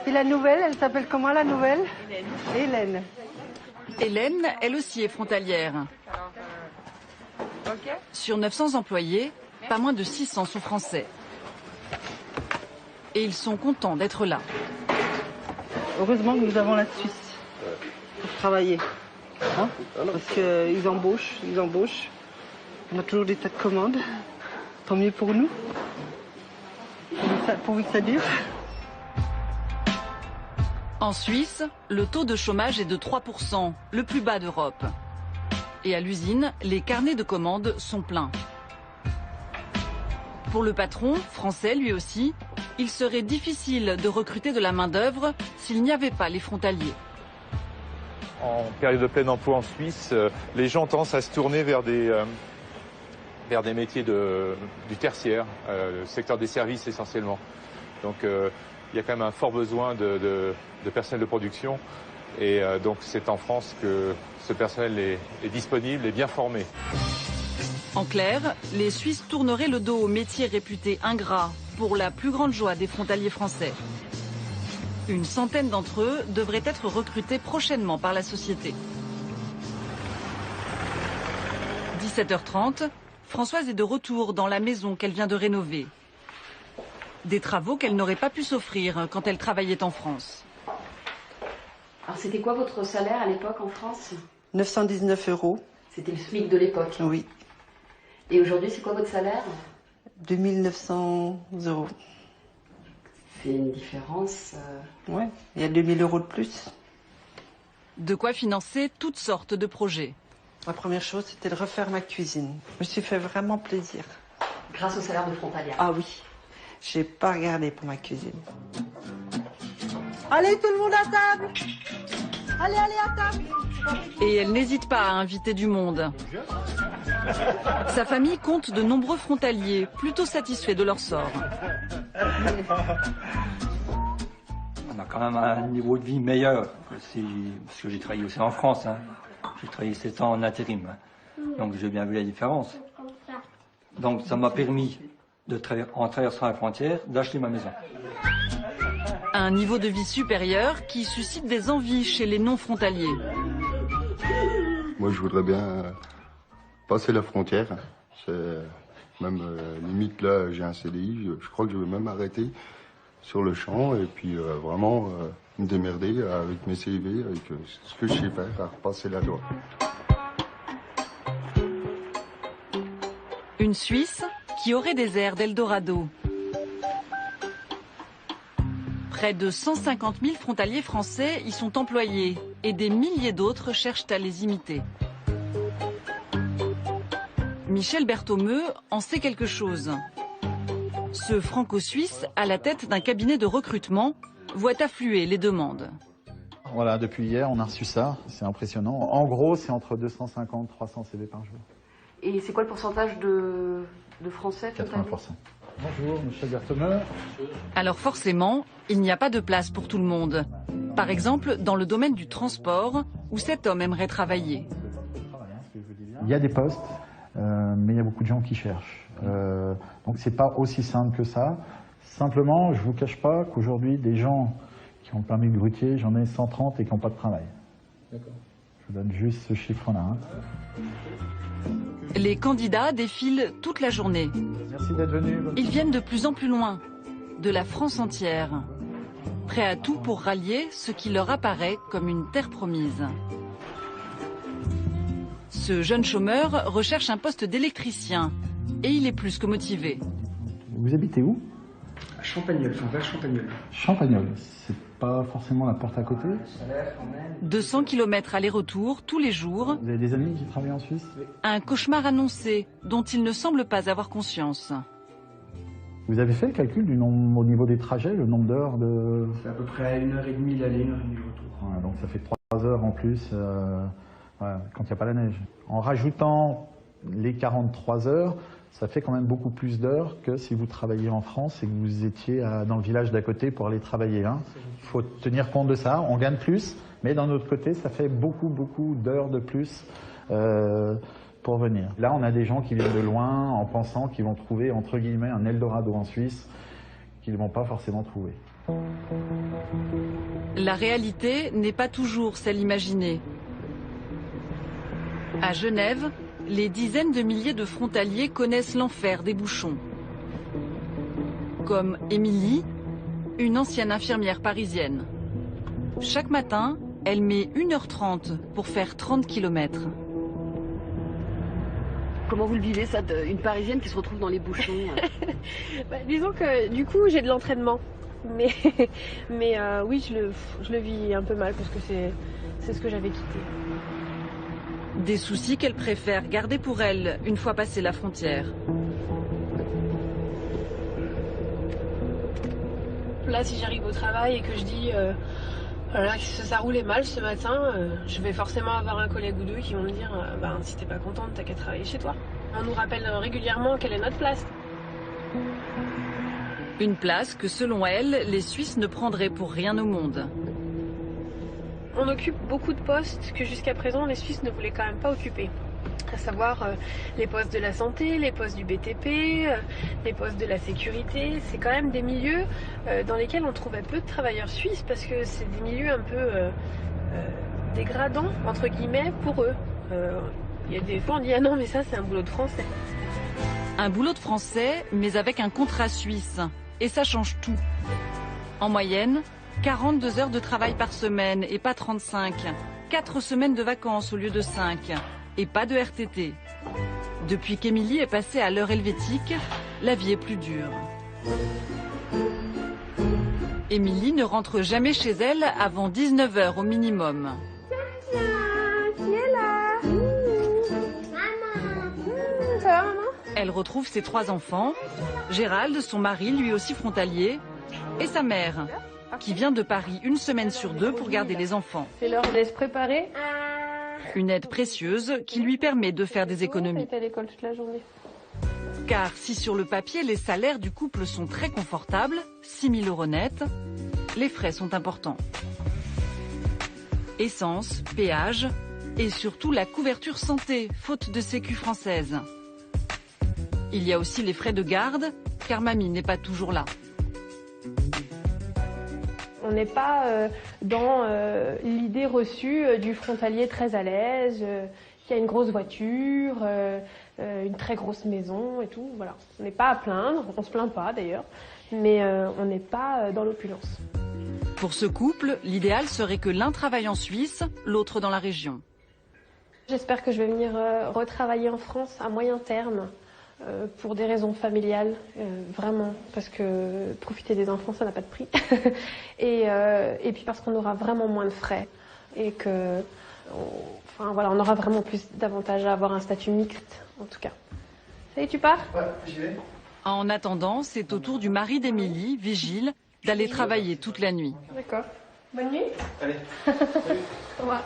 Et la nouvelle, elle s'appelle comment, la nouvelle? Hélène. Hélène, elle aussi est frontalière. Sur 900 employés, pas moins de 600 sont français. Et ils sont contents d'être là. Heureusement que nous avons la Suisse pour travailler. Hein, parce qu'ils embauchent. On a toujours des tas de commandes. Tant mieux pour nous. Pourvu que ça dure. En Suisse, le taux de chômage est de 3%, le plus bas d'Europe. Et à l'usine, les carnets de commandes sont pleins. Pour le patron, français lui aussi, il serait difficile de recruter de la main-d'œuvre s'il n'y avait pas les frontaliers. En période de plein emploi en Suisse, les gens ont tendance à se tourner vers des métiers du tertiaire, le secteur des services essentiellement. Donc il y a quand même un fort besoin de personnel de production et donc c'est en France que ce personnel est disponible et bien formé. En clair, les Suisses tourneraient le dos aux métiers réputés ingrats pour la plus grande joie des frontaliers français. Une centaine d'entre eux devraient être recrutés prochainement par la société. 17h30, Françoise est de retour dans la maison qu'elle vient de rénover. Des travaux qu'elle n'aurait pas pu s'offrir quand elle travaillait en France. Alors c'était quoi votre salaire à l'époque en France? 919 €. C'était le SMIC de l'époque? Oui. Et aujourd'hui, c'est quoi votre salaire? 2900 €. C'est une différence. Ouais, il y a 2000 € de plus. De quoi financer toutes sortes de projets. La première chose, c'était de refaire ma cuisine. Je me suis fait vraiment plaisir. Grâce au salaire de frontalière? Ah oui. J'ai pas regardé pour ma cuisine. Allez, tout le monde à table! Allez, à table! Et elle n'hésite pas à inviter du monde. Sa famille compte de nombreux frontaliers, plutôt satisfaits de leur sort. On a quand même un niveau de vie meilleur, parce que j'ai travaillé aussi en France. Hein. J'ai travaillé 7 ans en intérim, donc j'ai bien vu la différence. Donc ça m'a permis, en traversant la frontière, d'acheter ma maison. Un niveau de vie supérieur qui suscite des envies chez les non-frontaliers. Moi, je voudrais bien passer la frontière. C'est même limite là, j'ai un CDI. Je crois que je vais même arrêter sur le champ et puis vraiment me démerder avec mes CV, avec ce que je sais faire, à repasser la loi. Une Suisse qui aurait des airs d'Eldorado. Près de 150 000 frontaliers français y sont employés et des milliers d'autres cherchent à les imiter. Michel Berthomeu en sait quelque chose. Ce franco-suisse, à la tête d'un cabinet de recrutement, voit affluer les demandes. Voilà, depuis hier, on a reçu ça. C'est impressionnant. En gros, c'est entre 250 et 300 CV par jour. Et c'est quoi le pourcentage de Français? 80%. Bonjour, Michel Berthomeu. Alors forcément, il n'y a pas de place pour tout le monde. Par exemple, dans le domaine du transport, où cet homme aimerait travailler. Il y a des postes, mais il y a beaucoup de gens qui cherchent. Donc c'est pas aussi simple que ça. Simplement, je vous cache pas qu'aujourd'hui, des gens qui ont le permis de grutier, j'en ai 130 et qui n'ont pas de travail. D'accord. Je vous donne juste ce chiffre-là. Hein. Les candidats défilent toute la journée. Merci d'être venu. Ils viennent de plus en plus loin, de la France entière, prêts à tout pour rallier ce qui leur apparaît comme une terre promise. Ce jeune chômeur recherche un poste d'électricien et il est plus que motivé. Vous habitez où? À Champagnole, enfin vers Champagnole. Champagnole, c'est pas forcément la porte à côté. 200 km aller-retour tous les jours. Vous avez des amis qui travaillent en Suisse? Un cauchemar annoncé dont il ne semble pas avoir conscience. Vous avez fait le calcul du nombre au niveau des trajets, le nombre d'heures de... C'est à peu près à 1h30 l'aller, 1h30 le retour. Ouais, donc ça fait 3 heures en plus quand il n'y a pas la neige. En rajoutant les 43 heures, ça fait quand même beaucoup plus d'heures que si vous travailliez en France et que vous étiez dans le village d'à côté pour aller travailler. Hein. Il faut tenir compte de ça, on gagne plus, mais d'un autre côté, ça fait beaucoup d'heures de plus pour venir. Là, on a des gens qui viennent de loin en pensant qu'ils vont trouver, entre guillemets, un Eldorado en Suisse qu'ils ne vont pas forcément trouver. La réalité n'est pas toujours celle imaginée. À Genève, les dizaines de milliers de frontaliers connaissent l'enfer des bouchons. Comme Émilie, une ancienne infirmière parisienne. Chaque matin, elle met 1h30 pour faire 30 km. Comment vous le vivez, ça, une parisienne qui se retrouve dans les bouchons? Disons que du coup, j'ai de l'entraînement. Mais oui, je le vis un peu mal parce que c'est ce que j'avais quitté. Des soucis qu'elle préfère garder pour elle une fois passée la frontière. Là, si j'arrive au travail et que je dis voilà, ça roulait mal ce matin, je vais forcément avoir un collègue ou deux qui vont me dire si t'es pas contente, t'as qu'à travailler chez toi. On nous rappelle régulièrement quelle est notre place. Une place que, selon elle, les Suisses ne prendraient pour rien au monde. On occupe beaucoup de postes que jusqu'à présent les Suisses ne voulaient quand même pas occuper. À savoir les postes de la santé, les postes du BTP, les postes de la sécurité. C'est quand même des milieux dans lesquels on trouvait peu de travailleurs suisses parce que c'est des milieux un peu dégradants, entre guillemets, pour eux. Il y a des fois on dit ah non mais ça c'est un boulot de français. Un boulot de français mais avec un contrat suisse. Et ça change tout. En moyenne, 42 heures de travail par semaine et pas 35. 4 semaines de vacances au lieu de 5. Et pas de RTT. Depuis qu'Émilie est passée à l'heure helvétique, la vie est plus dure. Émilie ne rentre jamais chez elle avant 19 heures au minimum. Qui est là? Maman. Ça va, maman? Elle retrouve ses 3 enfants, Gérald, son mari, lui aussi frontalier, et sa mère, qui vient de Paris 1 semaine sur 2 pour garder les enfants. C'est l'heure de se préparer. Une aide précieuse qui lui permet de faire des économies. Elle est à l'école toute la journée. Car si sur le papier les salaires du couple sont très confortables, 6 000 € net, les frais sont importants. Essence, péage et surtout la couverture santé, faute de sécu française. Il y a aussi les frais de garde, car mamie n'est pas toujours là. On n'est pas dans l'idée reçue du frontalier très à l'aise, qui a une grosse voiture, une très grosse maison et tout. Voilà. On n'est pas à plaindre, on ne se plaint pas d'ailleurs, mais on n'est pas dans l'opulence. Pour ce couple, l'idéal serait que l'un travaille en Suisse, l'autre dans la région. J'espère que je vais venir retravailler en France à moyen terme. Pour des raisons familiales, vraiment, parce que profiter des enfants, ça n'a pas de prix. et puis parce qu'on aura vraiment moins de frais et que, enfin voilà, on aura vraiment plus d'avantages à avoir un statut mixte, en tout cas. Ça y est, tu pars? Ouais, j'y vais. En attendant, c'est au tour du mari d'Émilie, Vigile, d'aller travailler toute la nuit. D'accord. Bonne nuit. Allez. Au revoir.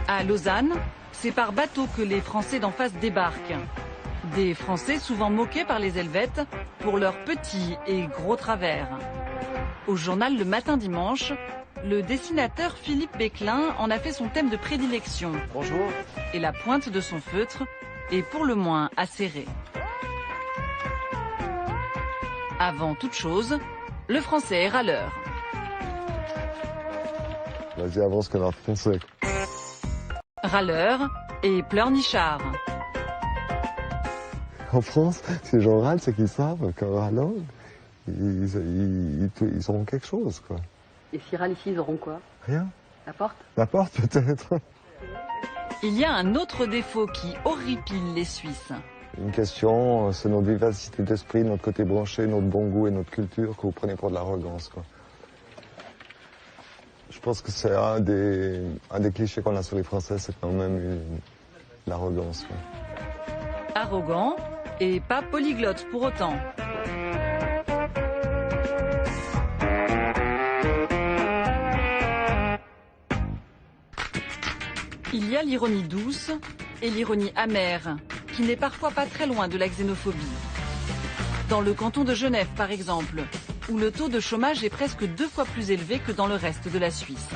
À Lausanne, c'est par bateau que les Français d'en face débarquent. Des Français souvent moqués par les Helvètes pour leurs petits et gros travers. Au journal Le Matin Dimanche, le dessinateur Philippe Béclin en a fait son thème de prédilection. Bonjour. Et la pointe de son feutre est pour le moins acérée. Avant toute chose, le Français est râleur. Vas-y, avance, connard français. Râleur et pleurnichard. En France, si les gens râlent, c'est qu'ils savent qu'en râlant, ils auront quelque chose, quoi. Et s'ils râlent ici, ils auront quoi? Rien. La porte? La porte, peut-être. Il y a un autre défaut qui horripile les Suisses. Une question, c'est notre vivacité d'esprit, notre côté branché, notre bon goût et notre culture que vous prenez pour de l'arrogance, quoi. Je pense que c'est un des clichés qu'on a sur les Français, c'est quand même l'arrogance. Ouais. Arrogant et pas polyglotte pour autant. Il y a l'ironie douce et l'ironie amère, qui n'est parfois pas très loin de la xénophobie. Dans le canton de Genève, par exemple, où le taux de chômage est presque 2 fois plus élevé que dans le reste de la Suisse.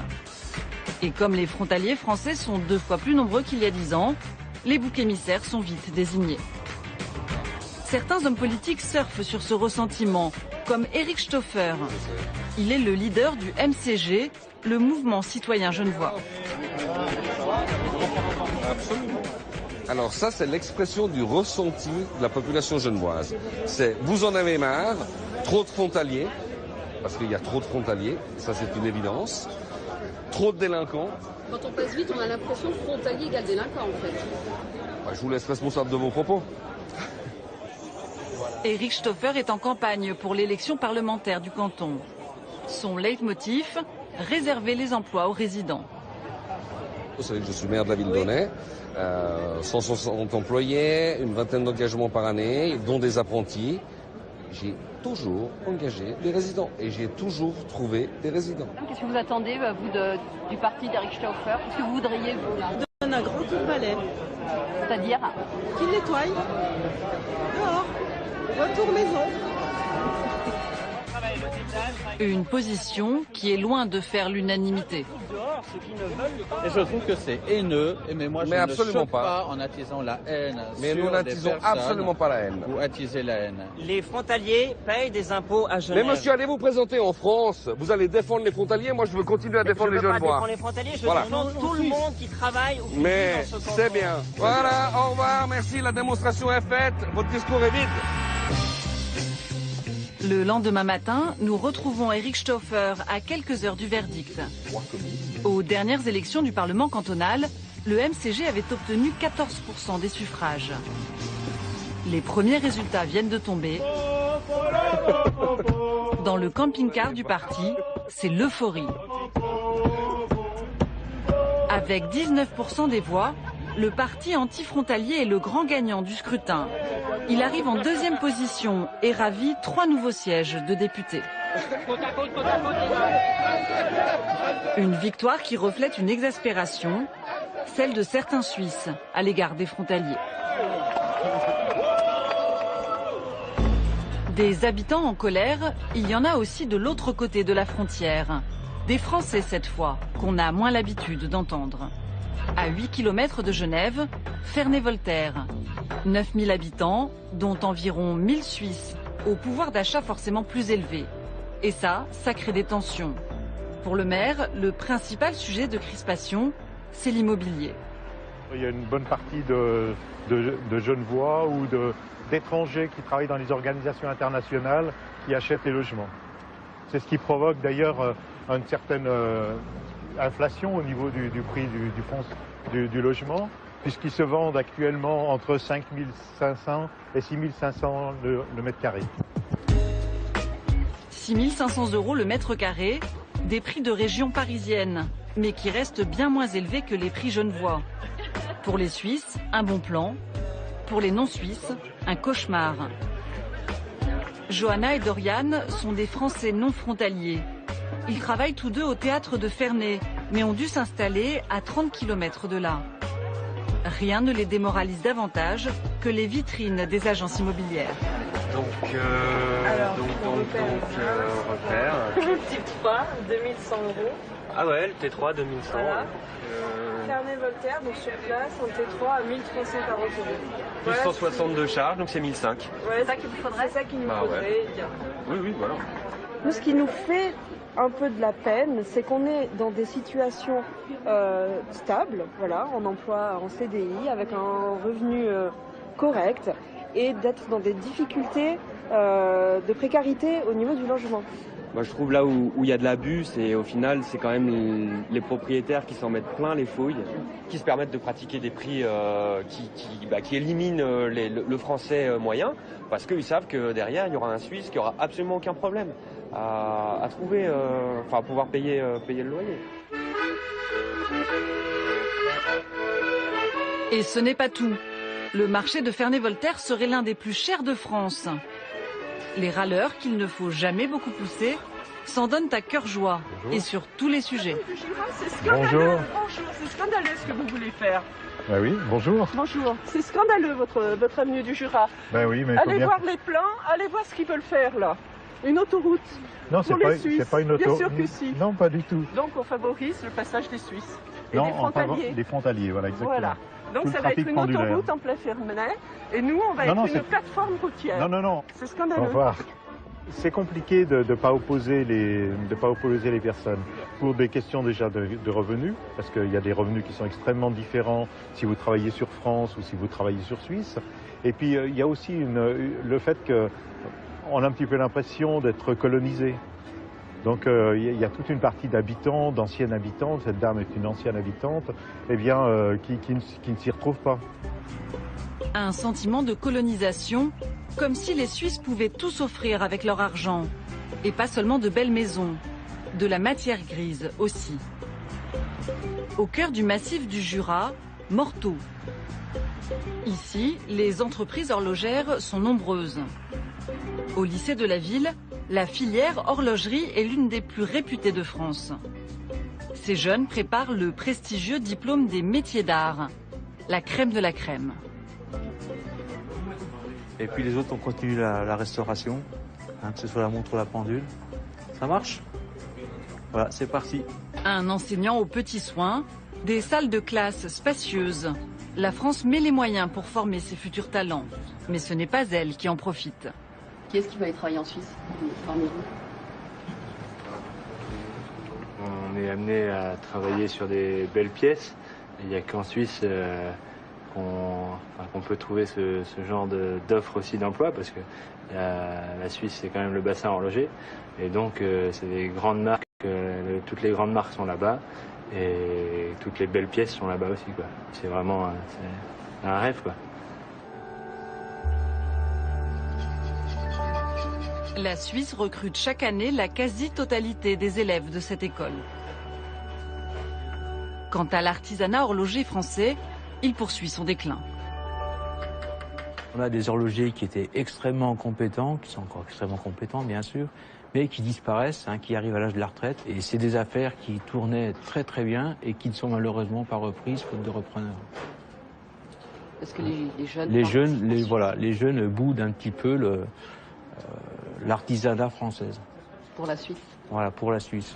Et comme les frontaliers français sont 2 fois plus nombreux qu'il y a 10 ans, les boucs émissaires sont vite désignés. Certains hommes politiques surfent sur ce ressentiment, comme Eric Stoffer. Il est le leader du MCG, le mouvement citoyen genevois. Absolument. Alors ça, c'est l'expression du ressenti de la population genevoise. C'est vous en avez marre, trop de frontaliers, parce qu'il y a trop de frontaliers, ça c'est une évidence, trop de délinquants. Quand on passe vite, on a l'impression que frontalier égale délinquant en fait. Bah, je vous laisse responsable de vos propos. Eric Stoffer est en campagne pour l'élection parlementaire du canton. Son leitmotiv, réserver les emplois aux résidents. Vous savez que je suis maire de la ville d'Aunay, 160 employés, une vingtaine d'engagements par année, dont des apprentis. J'ai toujours engagé des résidents et j'ai toujours trouvé des résidents. Qu'est-ce que vous attendez, vous, du parti d'Eric Stoffer? Qu'est-ce que vous voudriez, vous, là? Donne un grand coup de balai. C'est-à-dire? Qu'il nettoie. Dehors. Retour maison. Une position qui est loin de faire l'unanimité. Et je trouve que c'est haineux, mais moi je ne choque pas en attisant la haine. Mais nous n'attisons absolument pas la haine. Ou attiser la haine. Les frontaliers payent des impôts à Genève. Mais monsieur, allez vous présenter en France. Vous allez défendre les frontaliers. Moi, je veux continuer à défendre les Genevois. Je ne veux pas défendre les frontaliers, je défends tout le monde qui travaille au Mais dans ce canton. c'est bien. Voilà, au revoir, merci, la démonstration est faite. Votre discours est vide. Le lendemain matin, nous retrouvons Eric Stoffer à quelques heures du verdict. Aux dernières élections du Parlement cantonal, le MCG avait obtenu 14% des suffrages. Les premiers résultats viennent de tomber. Dans le camping-car du parti, c'est l'euphorie. Avec 19% des voix, le parti anti-frontalier est le grand gagnant du scrutin. Il arrive en deuxième position et ravit 3 nouveaux sièges de députés. Une victoire qui reflète une exaspération, celle de certains Suisses à l'égard des frontaliers. Des habitants en colère, il y en a aussi de l'autre côté de la frontière. Des Français cette fois, qu'on a moins l'habitude d'entendre. À 8 km de Genève, Ferney-Voltaire. 9000 habitants, dont environ 1000 Suisses, au pouvoir d'achat forcément plus élevé. Et ça crée des tensions. Pour le maire, le principal sujet de crispation, c'est l'immobilier. Il y a une bonne partie de Genevois ou d'étrangers qui travaillent dans les organisations internationales qui achètent les logements. C'est ce qui provoque d'ailleurs une certaine inflation au niveau du prix du logement, puisqu'ils se vendent actuellement entre 5 500 et 6 500 le mètre carré. 6 500 € le mètre carré, des prix de région parisienne, mais qui restent bien moins élevés que les prix genevois. Pour les Suisses, un bon plan. Pour les non-Suisses, un cauchemar. Johanna et Dorian sont des Français non frontaliers. Ils travaillent tous deux au théâtre de Ferney, mais ont dû s'installer à 30 km de là. Rien ne les démoralise davantage que les vitrines des agences immobilières. Repère. T3, 2100 €. Ah ouais, le T3, 2100. Voilà. Carnet Voltaire, donc sur place, en T3 à 1340 €. Plus 160 de charge, donc c'est 1005. Ouais, c'est ça qu'il nous faudrait. C'est ça qu'il nous faudrait. Ouais. Oui, voilà. Nous, ce qui nous fait un peu de la peine, c'est qu'on est dans des situations stables, voilà, en emploi, en CDI, avec un revenu correct, et d'être dans des difficultés de précarité au niveau du logement. Moi, je trouve là où il y a de l'abus, c'est au final, c'est quand même les propriétaires qui s'en mettent plein les fouilles, qui se permettent de pratiquer des prix qui éliminent le français moyen, parce qu'ils savent que derrière, il y aura un Suisse qui aura absolument aucun problème à trouver, à pouvoir payer le loyer. Et ce n'est pas tout. Le marché de Ferney-Voltaire serait l'un des plus chers de France. Les râleurs, qu'il ne faut jamais beaucoup pousser, s'en donnent à cœur joie. Bonjour. Et sur tous les sujets. C'est scandaleux. Bonjour, c'est scandaleux ce que vous voulez faire. Ben oui, bonjour. Bonjour, c'est scandaleux votre avenue du Jura. Ben oui, mais allez voir les plans, allez voir ce qu'ils veulent faire là. Une autoroute. Non, c'est pas une autoroute. Bien sûr que si. Non, pas du tout. Donc on favorise le passage des Suisses. Et non, des frontaliers. Des frontaliers, voilà, exactement. Voilà. Donc ça va être une autoroute en plein Ferney, et nous on va être une plateforme routière. Non. C'est scandaleux. Au revoir. C'est compliqué de ne pas opposer les personnes pour des questions déjà de revenus, parce qu'il y a des revenus qui sont extrêmement différents si vous travaillez sur France ou si vous travaillez sur Suisse. Et puis il y a aussi le fait qu'on a un petit peu l'impression d'être colonisé. Donc il y a toute une partie d'habitants, d'anciennes habitantes, cette dame est une ancienne habitante, qui ne s'y retrouve pas. Un sentiment de colonisation, comme si les Suisses pouvaient tout s'offrir avec leur argent. Et pas seulement de belles maisons, de la matière grise aussi. Au cœur du massif du Jura, Morteau. Ici, les entreprises horlogères sont nombreuses. Au lycée de la ville, la filière horlogerie est l'une des plus réputées de France. Ces jeunes préparent le prestigieux diplôme des métiers d'art, la crème de la crème. Et puis les autres, on continue la restauration, que ce soit la montre ou la pendule. Ça marche? Voilà, c'est parti. Un enseignant aux petits soins, des salles de classe spacieuses. La France met les moyens pour former ses futurs talents. Mais ce n'est pas elle qui en profite. Qui est-ce qui va aller travailler en Suisse parmi vous? On est amené à travailler sur des belles pièces. Il n'y a qu'en Suisse qu'on peut trouver ce genre d'offres aussi d'emploi, parce que la Suisse, c'est quand même le bassin horloger. Et donc, c'est des grandes marques, toutes les grandes marques sont là-bas. Et toutes les belles pièces sont là-bas aussi, quoi. C'est vraiment un rêve, quoi. La Suisse recrute chaque année la quasi-totalité des élèves de cette école. Quant à l'artisanat horloger français, il poursuit son déclin. On a des horlogers qui étaient extrêmement compétents, qui sont encore extrêmement compétents bien sûr, mais qui disparaissent, qui arrivent à l'âge de la retraite. Et c'est des affaires qui tournaient très très bien et qui ne sont malheureusement pas reprises faute de repreneurs. Parce que les jeunes... Les jeunes boudent un petit peu l'artisanat française. Pour la Suisse. Voilà, pour la Suisse.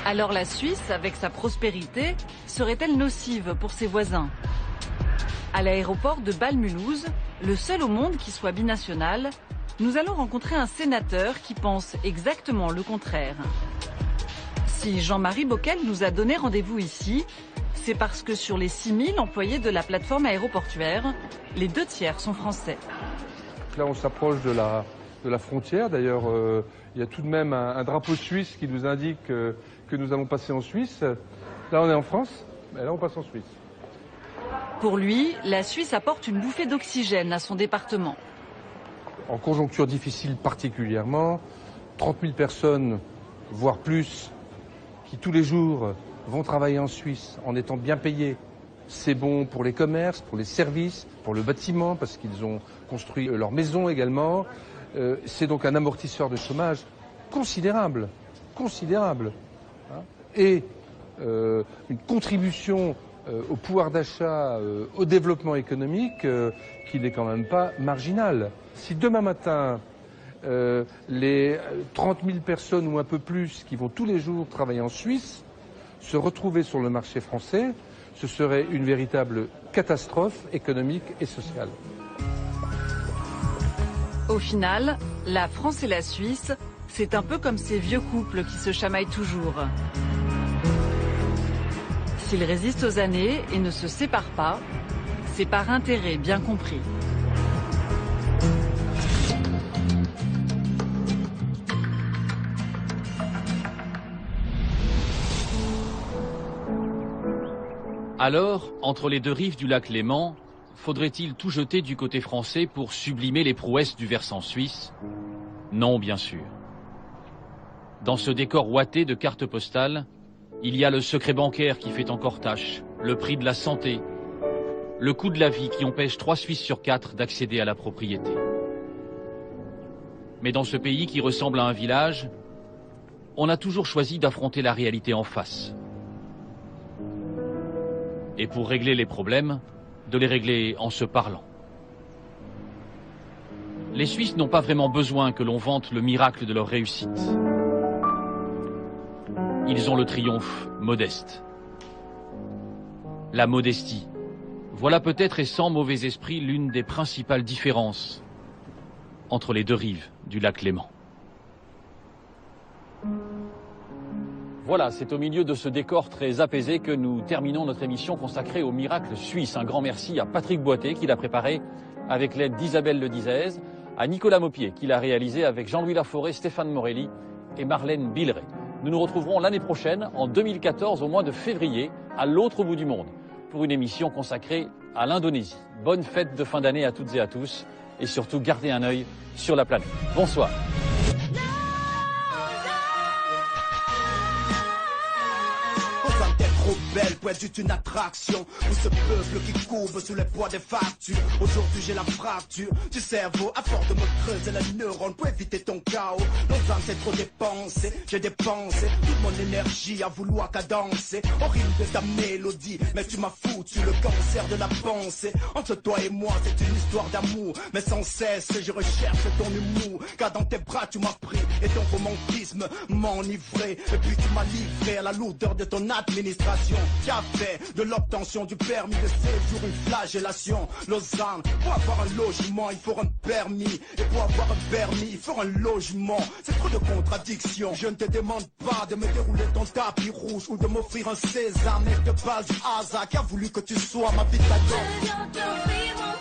Alors la Suisse, avec sa prospérité, serait-elle nocive pour ses voisins? À l'aéroport de Bâle-Mulhouse, le seul au monde qui soit binational, nous allons rencontrer un sénateur qui pense exactement le contraire. Si Jean-Marie Bockel nous a donné rendez-vous ici, c'est parce que sur les 6000 employés de la plateforme aéroportuaire, les 2/3 sont français. Là, on s'approche de la frontière. D'ailleurs, il y a tout de même un drapeau suisse qui nous indique que nous allons passer en Suisse. Là, on est en France, mais là, on passe en Suisse. Pour lui, la Suisse apporte une bouffée d'oxygène à son département. En conjoncture difficile particulièrement, 30 000 personnes, voire plus, qui tous les jours vont travailler en Suisse en étant bien payés. C'est bon pour les commerces, pour les services, pour le bâtiment, parce qu'ils ont construit leur maison également. C'est donc un amortisseur de chômage considérable, considérable. Et une contribution au pouvoir d'achat, au développement économique, qui n'est quand même pas marginal. Si demain matin, les 30 000 personnes ou un peu plus qui vont tous les jours travailler en Suisse se retrouver sur le marché français, ce serait une véritable catastrophe économique et sociale. Au final, la France et la Suisse, c'est un peu comme ces vieux couples qui se chamaillent toujours. S'ils résistent aux années et ne se séparent pas, c'est par intérêt bien compris. Alors, entre les deux rives du lac Léman, faudrait-il tout jeter du côté français pour sublimer les prouesses du versant suisse? Non, bien sûr. Dans ce décor ouaté de cartes postales, il y a le secret bancaire qui fait encore tâche, le prix de la santé, le coût de la vie qui empêche 3 Suisses sur 4 d'accéder à la propriété. Mais dans ce pays qui ressemble à un village, on a toujours choisi d'affronter la réalité en face. Et pour régler les problèmes, de les régler en se parlant. Les Suisses n'ont pas vraiment besoin que l'on vante le miracle de leur réussite. Ils ont le triomphe modeste. La modestie. Voilà peut-être et sans mauvais esprit l'une des principales différences entre les deux rives du lac Léman. Voilà, c'est au milieu de ce décor très apaisé que nous terminons notre émission consacrée au miracle suisse. Un grand merci à Patrick Boité qui l'a préparé avec l'aide d'Isabelle Le Dizaise, à Nicolas Maupier qui l'a réalisé avec Jean-Louis Laforêt, Stéphane Morelli et Marlène Billeret. Nous nous retrouverons l'année prochaine, en 2014, au mois de février, à l'autre bout du monde, pour une émission consacrée à l'Indonésie. Bonne fête de fin d'année à toutes et à tous, et surtout gardez un œil sur la planète. Bonsoir. Trop belle pour être une attraction. Ou ce peuple qui courbe sous les poids des factures. Aujourd'hui j'ai la fracture du cerveau. À force de me creuser les neurones pour éviter ton chaos. Nos âmes c'est trop dépensé. J'ai dépensé toute mon énergie à vouloir cadencer. Horrible de ta mélodie, mais tu m'as foutu le cancer de la pensée. Entre toi et moi c'est une histoire d'amour, mais sans cesse je recherche ton humour. Car dans tes bras tu m'as pris et ton romantisme m'a enivré. Et puis tu m'as livré à la lourdeur de ton administration. Qui a fait de l'obtention du permis de séjour une flagellation. Lausanne, pour avoir un logement il faut un permis. Et pour avoir un permis il faut un logement. C'est trop de contradictions. Je ne te demande pas de me dérouler ton tapis rouge ou de m'offrir un sésame. Mais de base du hasard qui a voulu que tu sois ma Pythagore.